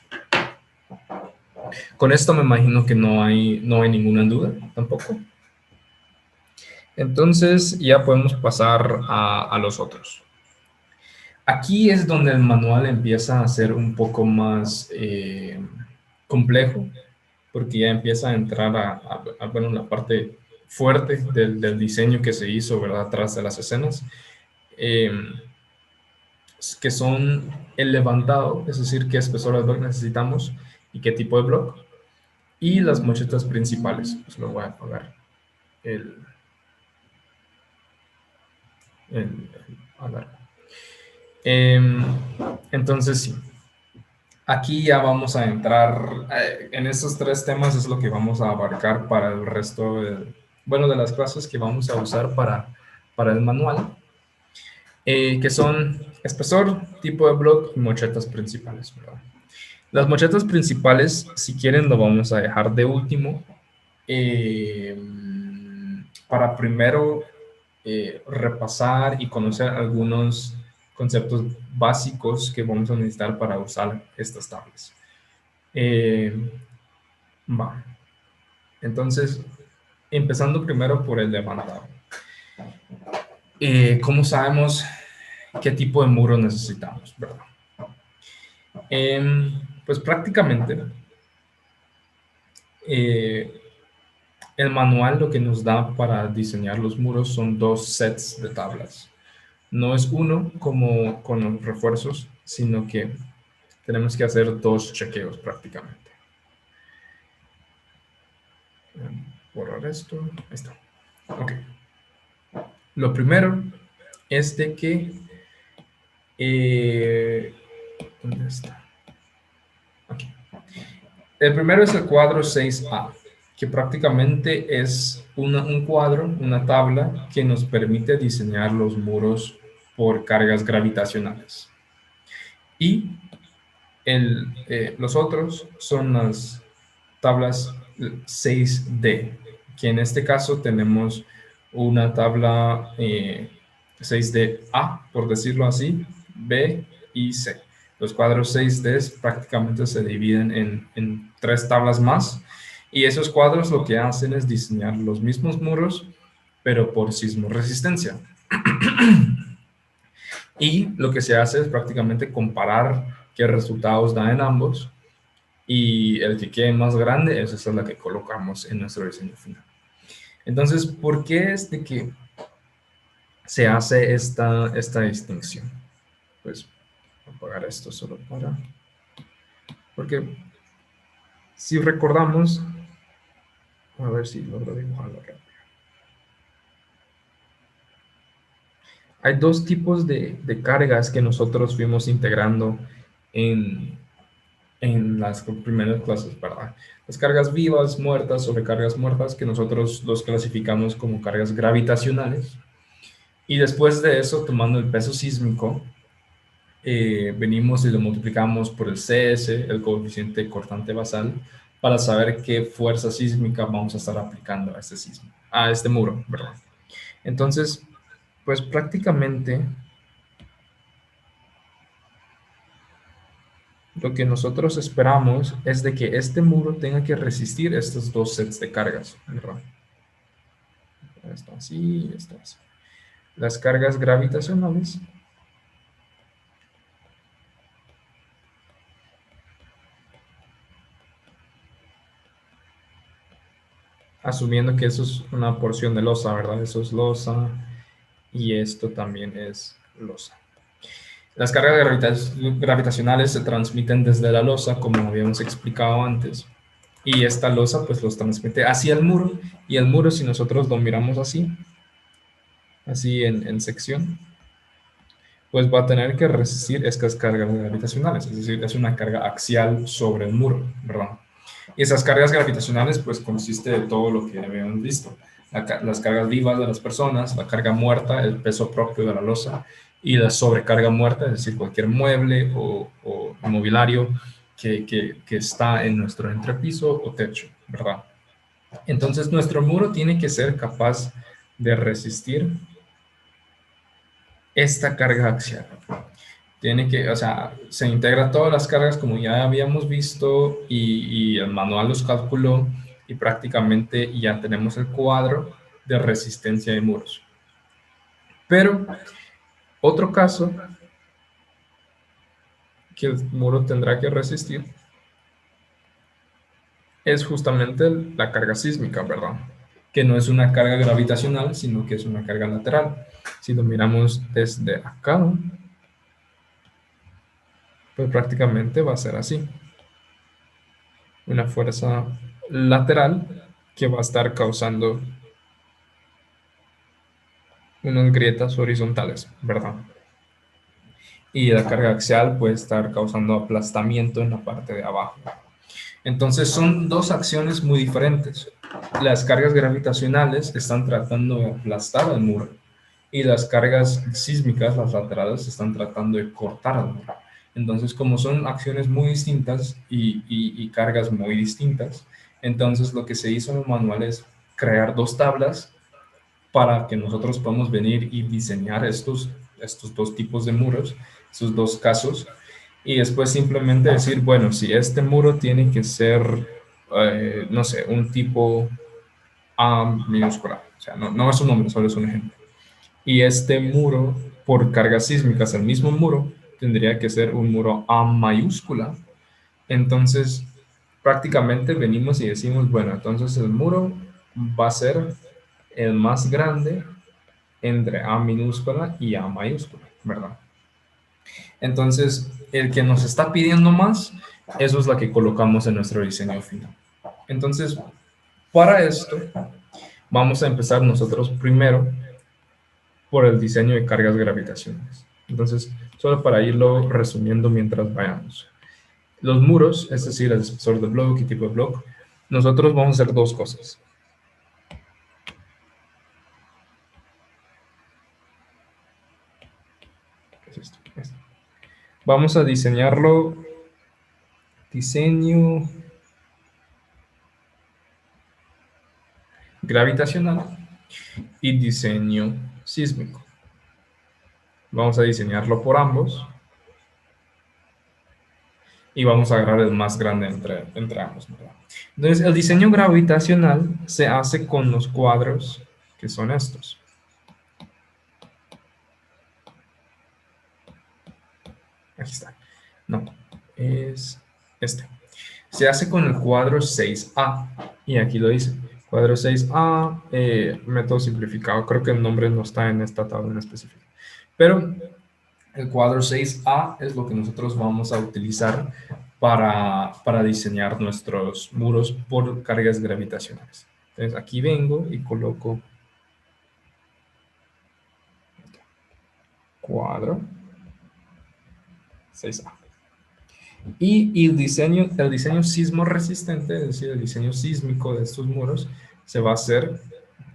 Con esto me imagino que no hay ninguna duda tampoco. Entonces ya podemos pasar a los otros. Aquí es donde el manual empieza a ser un poco más complejo, porque ya empieza a entrar bueno, la parte fuerte del diseño que se hizo, ¿verdad? Atrás de las escenas, que son el levantado, es decir, qué espesor de bloque necesitamos y qué tipo de bloque, y las mochetas principales. Pues lo voy a apagar alarma. Entonces, sí. Aquí ya vamos a entrar en estos tres temas, es lo que vamos a abarcar para el resto de las clases que vamos a usar para el manual, que son espesor, tipo de bloque y mochetas principales, ¿verdad? Las mochetas principales, si quieren, lo vamos a dejar de último para primero repasar y conocer algunos conceptos básicos que vamos a necesitar para usar estas tablas. Entonces, empezando primero por el levantado. ¿Cómo sabemos qué tipo de muro necesitamos, verdad? Pues prácticamente el manual lo que nos da para diseñar los muros son dos sets de tablas. No es uno como con los refuerzos, sino que tenemos que hacer dos chequeos prácticamente. Borrar esto. Ahí está. Ok. Lo primero es de que... ¿dónde está? Aquí. El primero es el cuadro 6A, que prácticamente es un cuadro, una tabla que nos permite diseñar los muros por cargas gravitacionales. Y los otros son las tablas 6D, que en este caso tenemos una tabla 6DA, por decirlo así, B y C. Los cuadros 6D prácticamente se dividen en tres tablas más, y esos cuadros lo que hacen es diseñar los mismos muros, pero por sismoresistencia. Y lo que se hace es prácticamente comparar qué resultados dan en ambos, y el que quede más grande, esa es la que colocamos en nuestro diseño final. Entonces, ¿por qué es de que se hace esta distinción. Pues voy a apagar esto solo para... Porque si recordamos, a ver si logro dibujarlo rápido. Hay dos tipos de cargas que nosotros fuimos integrando en las primeras clases, ¿verdad? Las cargas vivas, muertas, sobrecargas muertas, que nosotros los clasificamos como cargas gravitacionales. Y después de eso, tomando el peso sísmico, venimos y lo multiplicamos por el CS, el coeficiente cortante basal, para saber qué fuerza sísmica vamos a estar aplicando a este sismo, a este muro, ¿verdad? Entonces, pues prácticamente lo que nosotros esperamos es de que este muro tenga que resistir estos dos sets de cargas, ¿verdad? Esto así, esto así. Las cargas gravitacionales, asumiendo que eso es una porción de losa, ¿verdad? Eso es losa y esto también es losa. Las cargas gravitacionales se transmiten desde la losa, como habíamos explicado antes, y esta losa pues los transmite hacia el muro, y el muro, si nosotros lo miramos así en sección, pues va a tener que resistir estas cargas gravitacionales, es decir, es una carga axial sobre el muro, ¿verdad? Y esas cargas gravitacionales pues consiste de todo lo que habíamos visto, las cargas vivas de las personas, la carga muerta, el peso propio de la losa, y la sobrecarga muerta, es decir, cualquier mueble o mobiliario que está en nuestro entrepiso o techo, ¿verdad? Entonces nuestro muro tiene que ser capaz de resistir esta carga axial. Tiene que, o sea, se integra todas las cargas como ya habíamos visto y el manual los calculó y prácticamente ya tenemos el cuadro de resistencia de muros. Pero otro caso que el muro tendrá que resistir es justamente la carga sísmica, ¿verdad? Que no es una carga gravitacional, sino que es una carga lateral. Si lo miramos desde acá, pues prácticamente va a ser así. Una fuerza lateral que va a estar causando unas grietas horizontales, ¿verdad? Y la carga axial puede estar causando aplastamiento en la parte de abajo. Entonces son dos acciones muy diferentes. Las cargas gravitacionales están tratando de aplastar el muro y las cargas sísmicas, las laterales, están tratando de cortar el muro. Entonces, como son acciones muy distintas y cargas muy distintas, entonces lo que se hizo en el manual es crear dos tablas para que nosotros podamos venir y diseñar estos dos tipos de muros, estos dos casos, y después simplemente decir, bueno, si este muro tiene que ser, no sé, un tipo A minúscula, o sea, no es un nombre, solo es un ejemplo. Y este muro, por cargas sísmicas, el mismo muro, tendría que ser un muro A mayúscula. Entonces, prácticamente venimos y decimos, bueno, entonces el muro va a ser el más grande entre A minúscula y A mayúscula, ¿verdad? Entonces, el que nos está pidiendo más, eso es la que colocamos en nuestro diseño final. Entonces, para esto, vamos a empezar nosotros primero por el diseño de cargas gravitacionales. Entonces, solo para irlo resumiendo mientras vayamos. Los muros, es decir, el espesor de bloque y tipo de bloque, nosotros vamos a hacer dos cosas. ¿Qué es esto? Vamos a diseñarlo, diseño gravitacional y diseño sísmico. Vamos a diseñarlo por ambos y vamos a agarrar el más grande entre ambos, ¿verdad? Entonces, el diseño gravitacional se hace con los cuadros que son estos. Aquí está. No, es este. Se hace con el cuadro 6A y aquí lo dice. Cuadro 6A, método simplificado. Creo que el nombre no está en esta tabla en específico. Pero el cuadro 6A es lo que nosotros vamos a utilizar para diseñar nuestros muros por cargas gravitacionales. Entonces aquí vengo y coloco cuadro 6A. Y el diseño sismo resistente, es decir, el diseño sísmico de estos muros, se va a hacer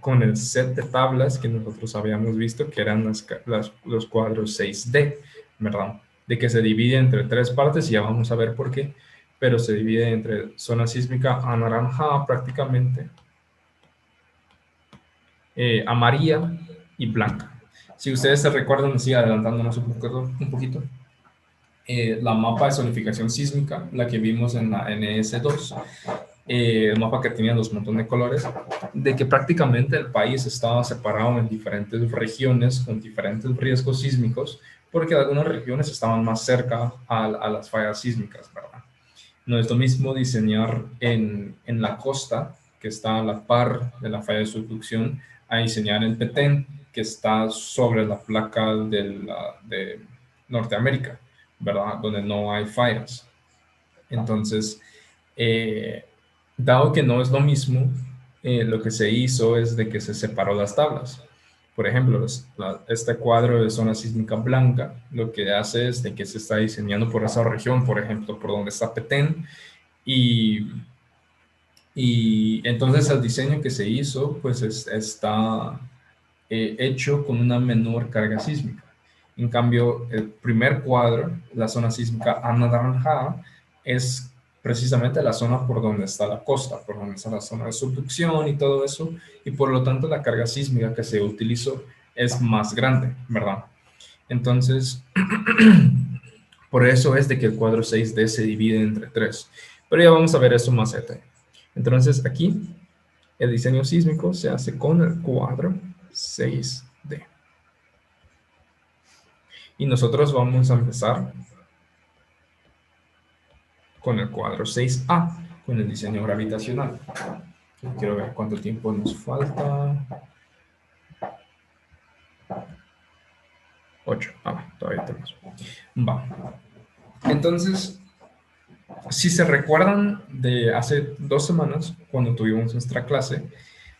con el set de tablas que nosotros habíamos visto, que eran los cuadros 6D, ¿verdad? De que se divide entre 3 partes, y ya vamos a ver por qué, pero se divide entre zona sísmica anaranjada prácticamente, amarilla y blanca. Si ustedes se recuerdan, así adelantándonos un poquito, la mapa de zonificación sísmica, la que vimos en la NS2, el mapa que tenía los montones de colores, de que prácticamente el país estaba separado en diferentes regiones con diferentes riesgos sísmicos, porque algunas regiones estaban más cerca a las fallas sísmicas, ¿verdad? No es lo mismo diseñar en la costa, que está a la par de la falla de subducción, a diseñar en Petén, que está sobre la placa de Norteamérica, ¿verdad? Donde no hay fallas. Entonces, dado que no es lo mismo, lo que se hizo es de que se separó las tablas. Por ejemplo, este cuadro de zona sísmica blanca, lo que hace es de que se está diseñando por esa región, por ejemplo, por donde está Petén, y entonces el diseño que se hizo, pues está hecho con una menor carga sísmica. En cambio, el primer cuadro, la zona sísmica anaranjada, es precisamente la zona por donde está la costa, por donde está la zona de subducción y todo eso, y por lo tanto la carga sísmica que se utilizó es más grande, ¿verdad? Entonces, por eso es de que el cuadro 6D se divide entre 3. Pero ya vamos a ver eso más detalle. Entonces, aquí, el diseño sísmico se hace con el cuadro 6D. Y nosotros vamos a empezar con el cuadro 6A, con el diseño gravitacional. Quiero ver cuánto tiempo nos falta. 8. Todavía tenemos. Va. Entonces, si se recuerdan de hace 2 semanas, cuando tuvimos nuestra clase,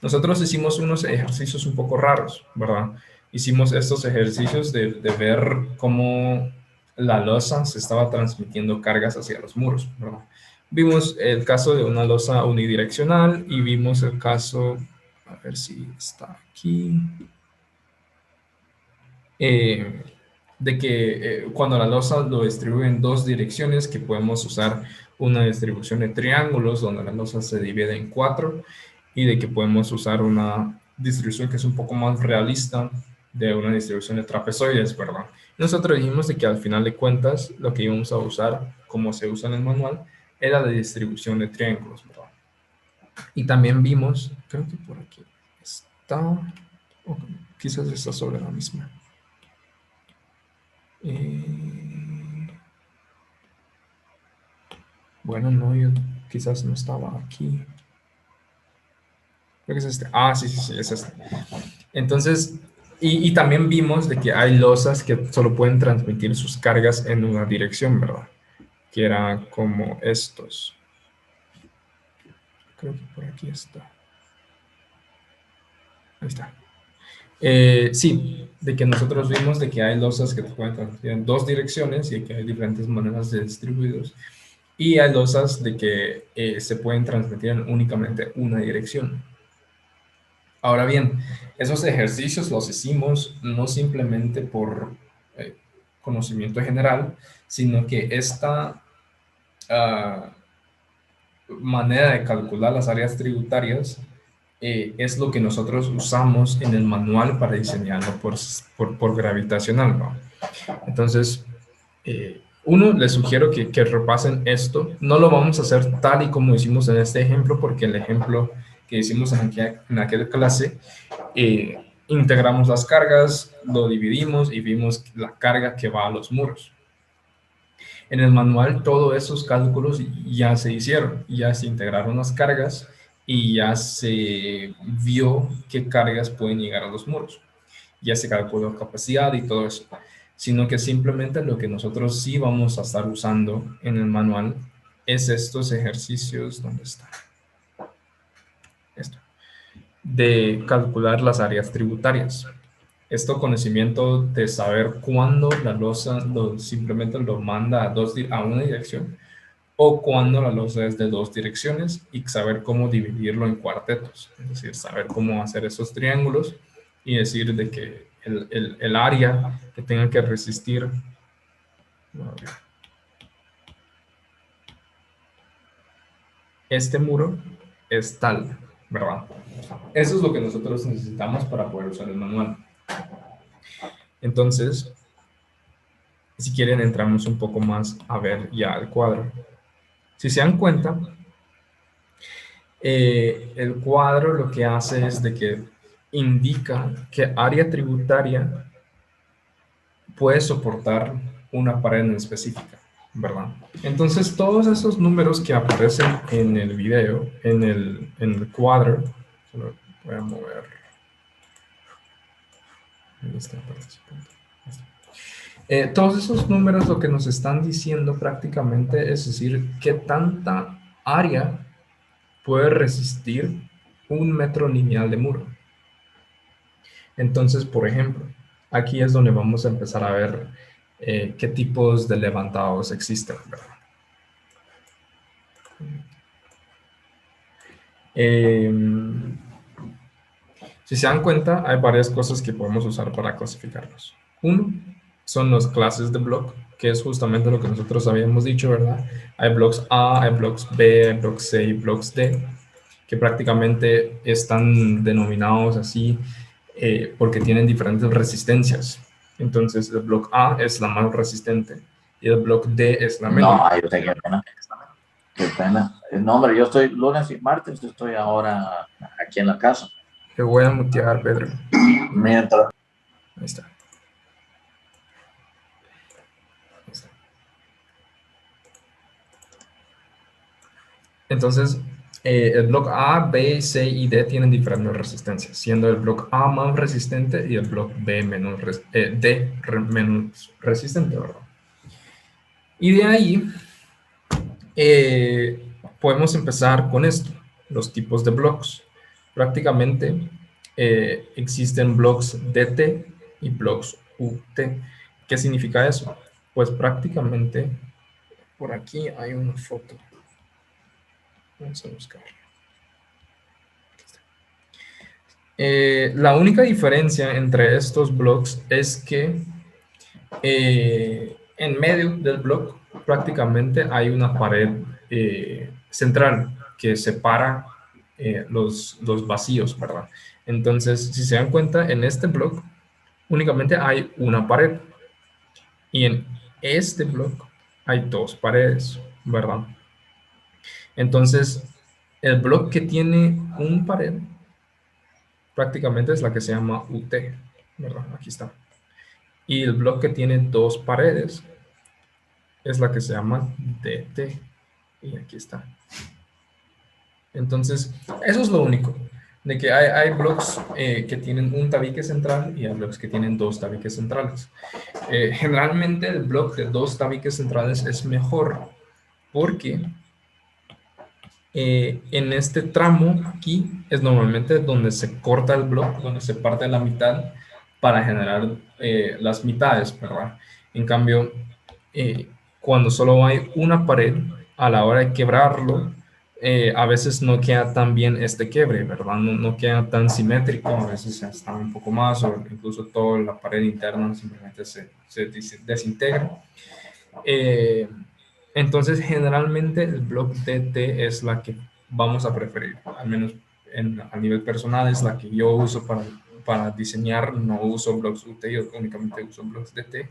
nosotros hicimos unos ejercicios un poco raros, ¿verdad? Hicimos estos ejercicios de ver cómo la losa se estaba transmitiendo cargas hacia los muros, ¿verdad? Vimos el caso de una losa unidireccional y vimos el caso, a ver si está aquí, de que cuando la losa lo distribuye en 2 direcciones, que podemos usar una distribución de triángulos donde la losa se divide en 4, y de que podemos usar una distribución que es un poco más realista de una distribución de trapezoides, ¿verdad? Nosotros dijimos de que al final de cuentas lo que íbamos a usar, como se usa en el manual, era la distribución de triángulos, ¿verdad? Y también vimos, creo que por aquí está, o quizás está sobre la misma. Bueno, no, yo quizás no estaba aquí. Creo que es este. Sí, es este. Entonces, y también vimos de que hay losas que solo pueden transmitir sus cargas en una dirección, ¿verdad? Que eran como estos. Creo que por aquí está. Ahí está. Sí, de que nosotros vimos de que hay losas que pueden transmitir en 2 direcciones y que hay diferentes maneras de distribuirlos. Y hay losas de que se pueden transmitir en únicamente una dirección. Ahora bien, esos ejercicios los hicimos no simplemente por conocimiento general, sino que esta manera de calcular las áreas tributarias es lo que nosotros usamos en el manual para diseñarlo por gravitacional, ¿no? Entonces, uno, les sugiero que repasen esto. No lo vamos a hacer tal y como hicimos en este ejemplo, porque el ejemplo que hicimos en aquella clase, integramos las cargas, lo dividimos y vimos la carga que va a los muros. En el manual, todos esos cálculos ya se hicieron, ya se integraron las cargas y ya se vio qué cargas pueden llegar a los muros. Ya se calculó capacidad y todo eso, sino que simplemente lo que nosotros sí vamos a estar usando en el manual es estos ejercicios, ¿dónde está? Esto, de calcular las áreas tributarias. Esto conocimiento de saber cuándo la losa simplemente lo manda a una dirección o cuando la losa es de dos direcciones y saber cómo dividirlo en cuartetos, es decir, saber cómo hacer esos triángulos y decir de que el área que tenga que resistir este muro es tal, ¿verdad? Eso es lo que nosotros necesitamos para poder usar el manual. Entonces, si quieren, entramos un poco más a ver ya el cuadro. Si se dan cuenta, el cuadro lo que hace es de que indica qué área tributaria puede soportar una pared en específica, ¿verdad? Entonces, todos esos números que aparecen en el video, en el cuadro, solo voy a mover. Ahí está participando. Todos esos números lo que nos están diciendo prácticamente es decir, qué tanta área puede resistir un metro lineal de muro. Entonces, por ejemplo, aquí es donde vamos a empezar a ver qué tipos de levantados existen, ¿verdad? Si se dan cuenta, hay varias cosas que podemos usar para clasificarlos. Uno, son las clases de block, que es justamente lo que nosotros habíamos dicho, ¿verdad? Hay blocks A, hay blocks B, hay blocks C y blocks D, que prácticamente están denominados así porque tienen diferentes resistencias. Entonces, el block A es la más resistente y el block D es la menos. No, yo sé qué pena. Qué pena. No, hombre, yo estoy lunes y martes, estoy ahora aquí en la casa. Te voy a mutear, Pedro. Mientras. Ahí está. Entonces, el bloque A, B, C y D tienen diferentes resistencias, siendo el bloque A más resistente y el bloque B menos resistente, ¿verdad? Y de ahí podemos empezar con esto, los tipos de blocks. Prácticamente existen blocks DT y blocks UT. ¿Qué significa eso? Pues prácticamente, por aquí hay una foto. Vamos a buscar. La única diferencia entre estos blocks es que en medio del bloque prácticamente hay una pared central que separa los vacíos, ¿verdad? Entonces, si se dan cuenta, en este bloque únicamente hay una pared y en este bloque hay dos paredes, ¿verdad? Entonces, el bloque que tiene un pared prácticamente es la que se llama UT, ¿verdad? Aquí está. Y el bloque que tiene dos paredes es la que se llama DT. Y aquí está. Entonces, eso es lo único. De que hay blocks que tienen un tabique central y hay blocks que tienen dos tabiques centrales. Generalmente el bloque de dos tabiques centrales es mejor porque en este tramo aquí es normalmente donde se corta el bloque, donde se parte la mitad para generar las mitades, ¿verdad? En cambio, cuando solo hay una pared, a la hora de quebrarlo, a veces no queda tan bien este quiebre, ¿verdad? No queda tan simétrico, a veces está un poco más o incluso toda la pared interna simplemente se desintegra. Entonces, generalmente el block DT es la que vamos a preferir, al menos a nivel personal es la que yo uso para diseñar, no uso blocks UT, yo únicamente uso blocks DT.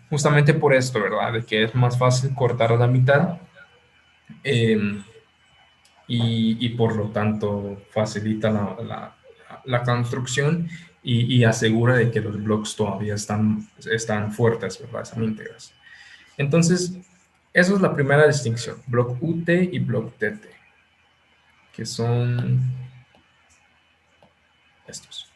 Justamente por esto, ¿verdad? De que es más fácil cortar a la mitad y por lo tanto facilita la construcción y asegura de que los blocks todavía están fuertes, ¿verdad? Están íntegras. Entonces, esa es la primera distinción, block UT y block DT. que son estos.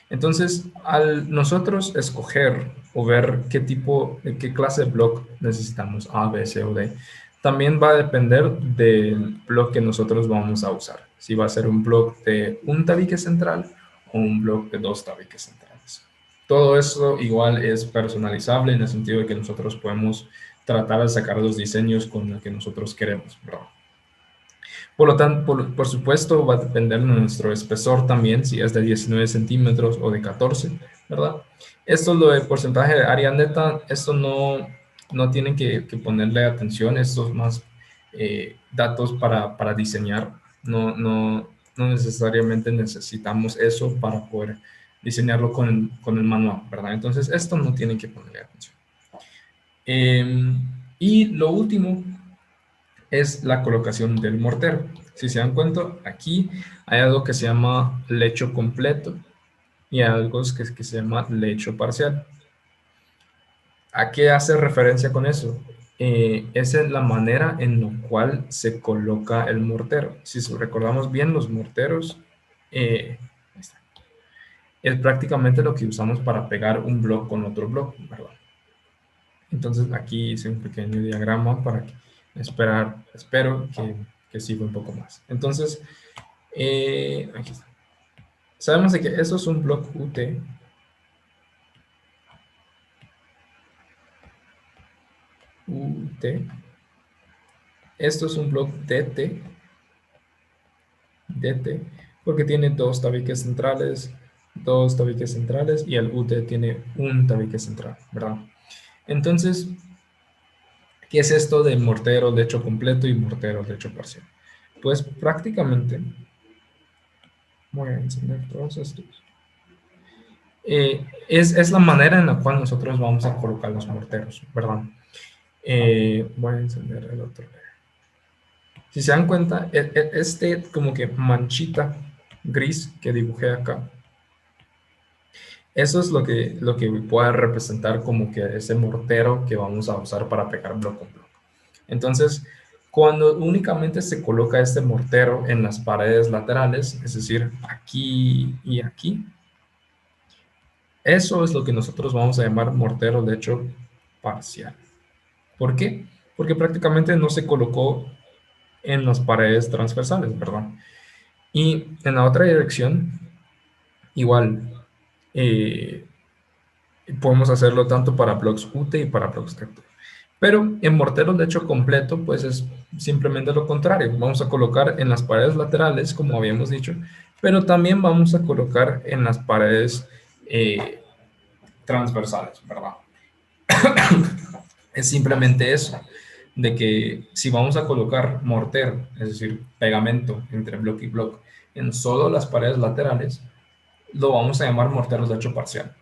Entonces, al nosotros escoger o ver qué clase de block necesitamos, A, B, C o D, también va a depender del block que nosotros vamos a usar. Si va a ser un block de un tabique central o un block de 2 tabiques centrales. Todo eso igual es personalizable en el sentido de que nosotros podemos tratar de sacar los diseños con los que nosotros queremos, ¿verdad? Por lo tanto, por supuesto, va a depender de nuestro espesor también, si es de 19 centímetros o de 14, ¿verdad? Esto es lo de porcentaje de área neta, esto no tienen que ponerle atención, estos más datos para diseñar, no necesariamente necesitamos eso para poder diseñarlo con el manual, ¿verdad? Entonces, esto no tienen que ponerle atención. Y lo último es la colocación del mortero. Si se dan cuenta, aquí hay algo que se llama lecho completo y algo que se llama lecho parcial. ¿A qué hace referencia con eso? Esa es la manera en la cual se coloca el mortero. Si recordamos bien, los morteros ahí está, es prácticamente lo que usamos para pegar un bloque con otro bloque, ¿verdad? Entonces aquí hice un pequeño diagrama para espero que sirva un poco más. Entonces, aquí está. Sabemos de que eso es un bloque UT. Esto es un bloque DT, porque tiene dos tabiques centrales y el UT tiene un tabique central, ¿verdad? Entonces, ¿qué es esto de mortero de hecho completo y mortero de hecho parcial? Pues prácticamente, voy a enseñar todos estos. Es la manera en la cual nosotros vamos a colocar los morteros, ¿verdad? Voy a encender el otro. Si se dan cuenta, este como que manchita gris que dibujé acá, eso es lo que puede representar como que ese mortero que vamos a usar para pegar bloque con bloque. Entonces, cuando únicamente se coloca este mortero en las paredes laterales, es decir, aquí y aquí, eso es lo que nosotros vamos a llamar mortero de hecho parcial. ¿Por qué? Porque prácticamente no se colocó en las paredes transversales, ¿verdad? Y en la otra dirección, igual, podemos hacerlo tanto para blocks UT y para blocks TECTO. Pero en morteros de hecho completo, pues es simplemente lo contrario. Vamos a colocar en las paredes laterales, como habíamos dicho, pero también vamos a colocar en las paredes transversales, ¿verdad? Es simplemente eso, de que si vamos a colocar mortero, es decir, pegamento entre bloque y bloque, en solo las paredes laterales, lo vamos a llamar morteros de hecho parcial.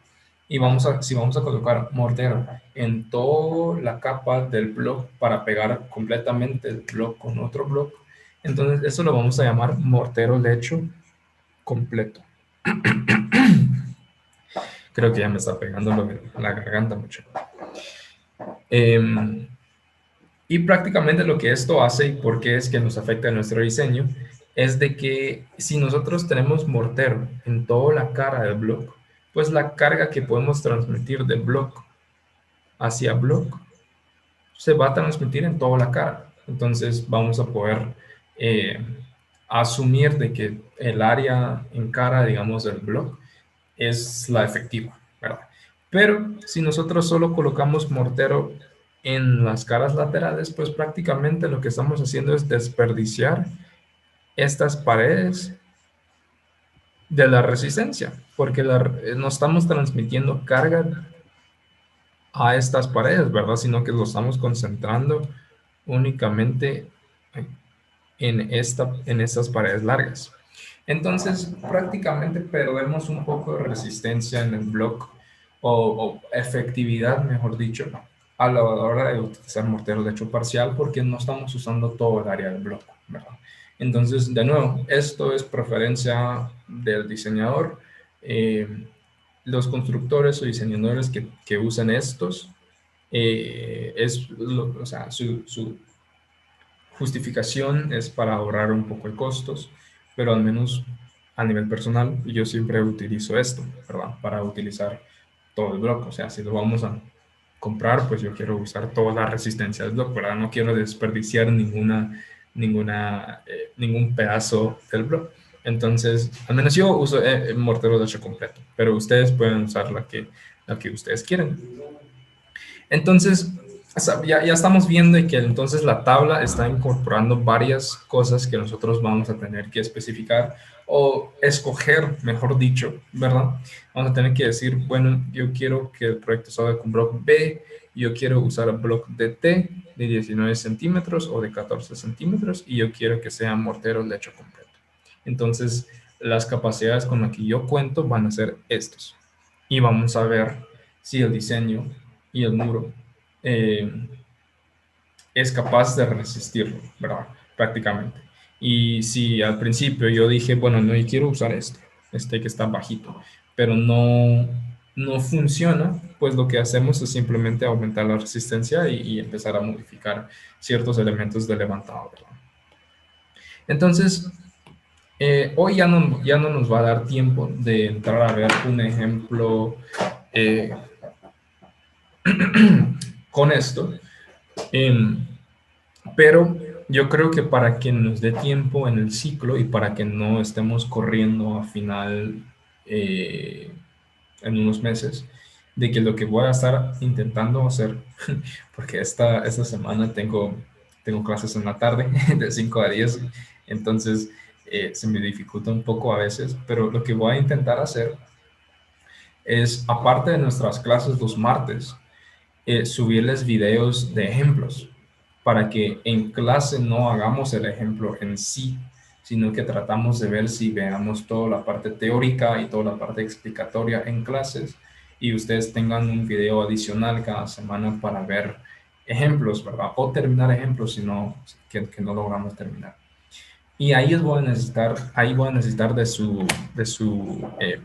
Y si vamos a colocar mortero en toda la capa del bloque para pegar completamente el bloque con otro bloque, entonces eso lo vamos a llamar mortero de hecho completo. Creo que ya me está pegando la garganta mucho. Y prácticamente lo que esto hace y por qué es que nos afecta a nuestro diseño es de que si nosotros tenemos mortero en toda la cara del bloque, pues la carga que podemos transmitir del bloque hacia bloque se va a transmitir en toda la cara. Entonces vamos a poder asumir de que el área en cara, digamos, del bloque es la efectiva, ¿verdad? Pero si nosotros solo colocamos mortero en las caras laterales, pues prácticamente lo que estamos haciendo es desperdiciar estas paredes de la resistencia, porque no estamos transmitiendo carga a estas paredes, ¿verdad? Sino que lo estamos concentrando únicamente en estas paredes largas. Entonces, prácticamente perdemos un poco de resistencia en el bloque o efectividad, mejor dicho, a la hora de utilizar mortero de hecho parcial porque no estamos usando todo el área del bloque, ¿verdad? Entonces, de nuevo, esto es preferencia del diseñador. Los constructores o diseñadores que usen estos, o sea, su justificación es para ahorrar un poco de costos pero al menos a nivel personal yo siempre utilizo esto, ¿verdad? Para utilizar todo el bloque. O sea, si lo vamos a comprar, pues yo quiero usar toda la resistencia del bloque, ¿verdad? No quiero desperdiciar ningún pedazo del bloque. Entonces, al menos yo uso mortero de 8 completo, pero ustedes pueden usar la que ustedes quieran. Entonces, ya estamos viendo y que entonces la tabla está incorporando varias cosas que nosotros vamos a tener que especificar o escoger, mejor dicho, ¿verdad? Vamos a tener que decir, bueno, yo quiero que el proyecto salga con bloque B, yo quiero usar el bloque de T de 19 centímetros o de 14 centímetros y yo quiero que sea mortero de hecho completo. Entonces, las capacidades con las que yo cuento van a ser estos. Y vamos a ver si el diseño y el muro es capaz de resistirlo, ¿verdad? Prácticamente. Y si al principio yo dije, bueno, no, yo quiero usar este que está bajito, pero no funciona, pues lo que hacemos es simplemente aumentar la resistencia y empezar a modificar ciertos elementos de levantado, ¿verdad? Entonces, hoy ya no nos va a dar tiempo de entrar a ver un ejemplo con esto. Pero yo creo que para que nos dé tiempo en el ciclo y para que no estemos corriendo a final en unos meses, de que lo que voy a estar intentando hacer, porque esta semana tengo clases en la tarde de 5 a 10, entonces se me dificulta un poco a veces, pero lo que voy a intentar hacer es, aparte de nuestras clases los martes, subirles videos de ejemplos para que en clase no hagamos el ejemplo en sí, sino que tratamos de ver si veamos toda la parte teórica y toda la parte explicatoria en clases y ustedes tengan un video adicional cada semana para ver ejemplos, ¿verdad? O terminar ejemplos si no, que no logramos terminar. Y ahí voy a necesitar de su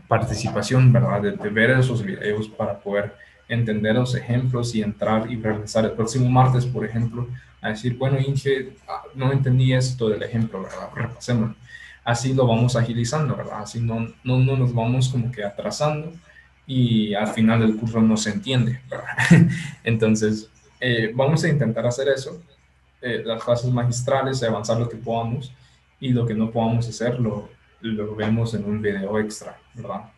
participación, ¿verdad? De ver esos videos para poder entender los ejemplos y entrar y regresar el próximo martes, por ejemplo, a decir, bueno, Inge, no entendí esto del ejemplo, ¿verdad? Repasémoslo. Así lo vamos agilizando, ¿verdad? Así no nos vamos como que atrasando y al final del curso no se entiende, ¿verdad? Entonces, vamos a intentar hacer eso, las clases magistrales, avanzar lo que podamos y lo que no podamos hacer lo vemos en un video extra, ¿verdad?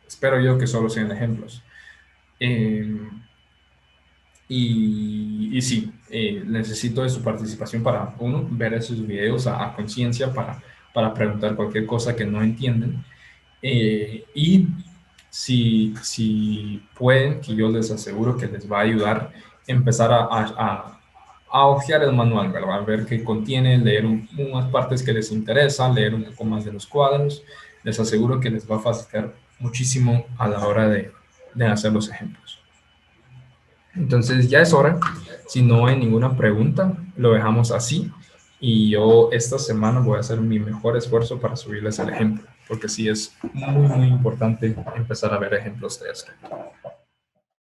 Espero yo que solo sean ejemplos. Y sí, necesito de su participación para, uno, ver esos videos a conciencia para preguntar cualquier cosa que no entienden. Y si pueden, que yo les aseguro que les va a ayudar empezar a hojear el manual, ¿verdad? Ver qué contiene, leer unas partes que les interesan, leer un poco más de los cuadros. Les aseguro que les va a facilitar muchísimo a la hora de hacer los ejemplos. Entonces ya es hora. Si no hay ninguna pregunta, lo dejamos así. Y yo esta semana voy a hacer mi mejor esfuerzo para subirles el ejemplo, porque sí es muy, muy importante empezar a ver ejemplos de esto.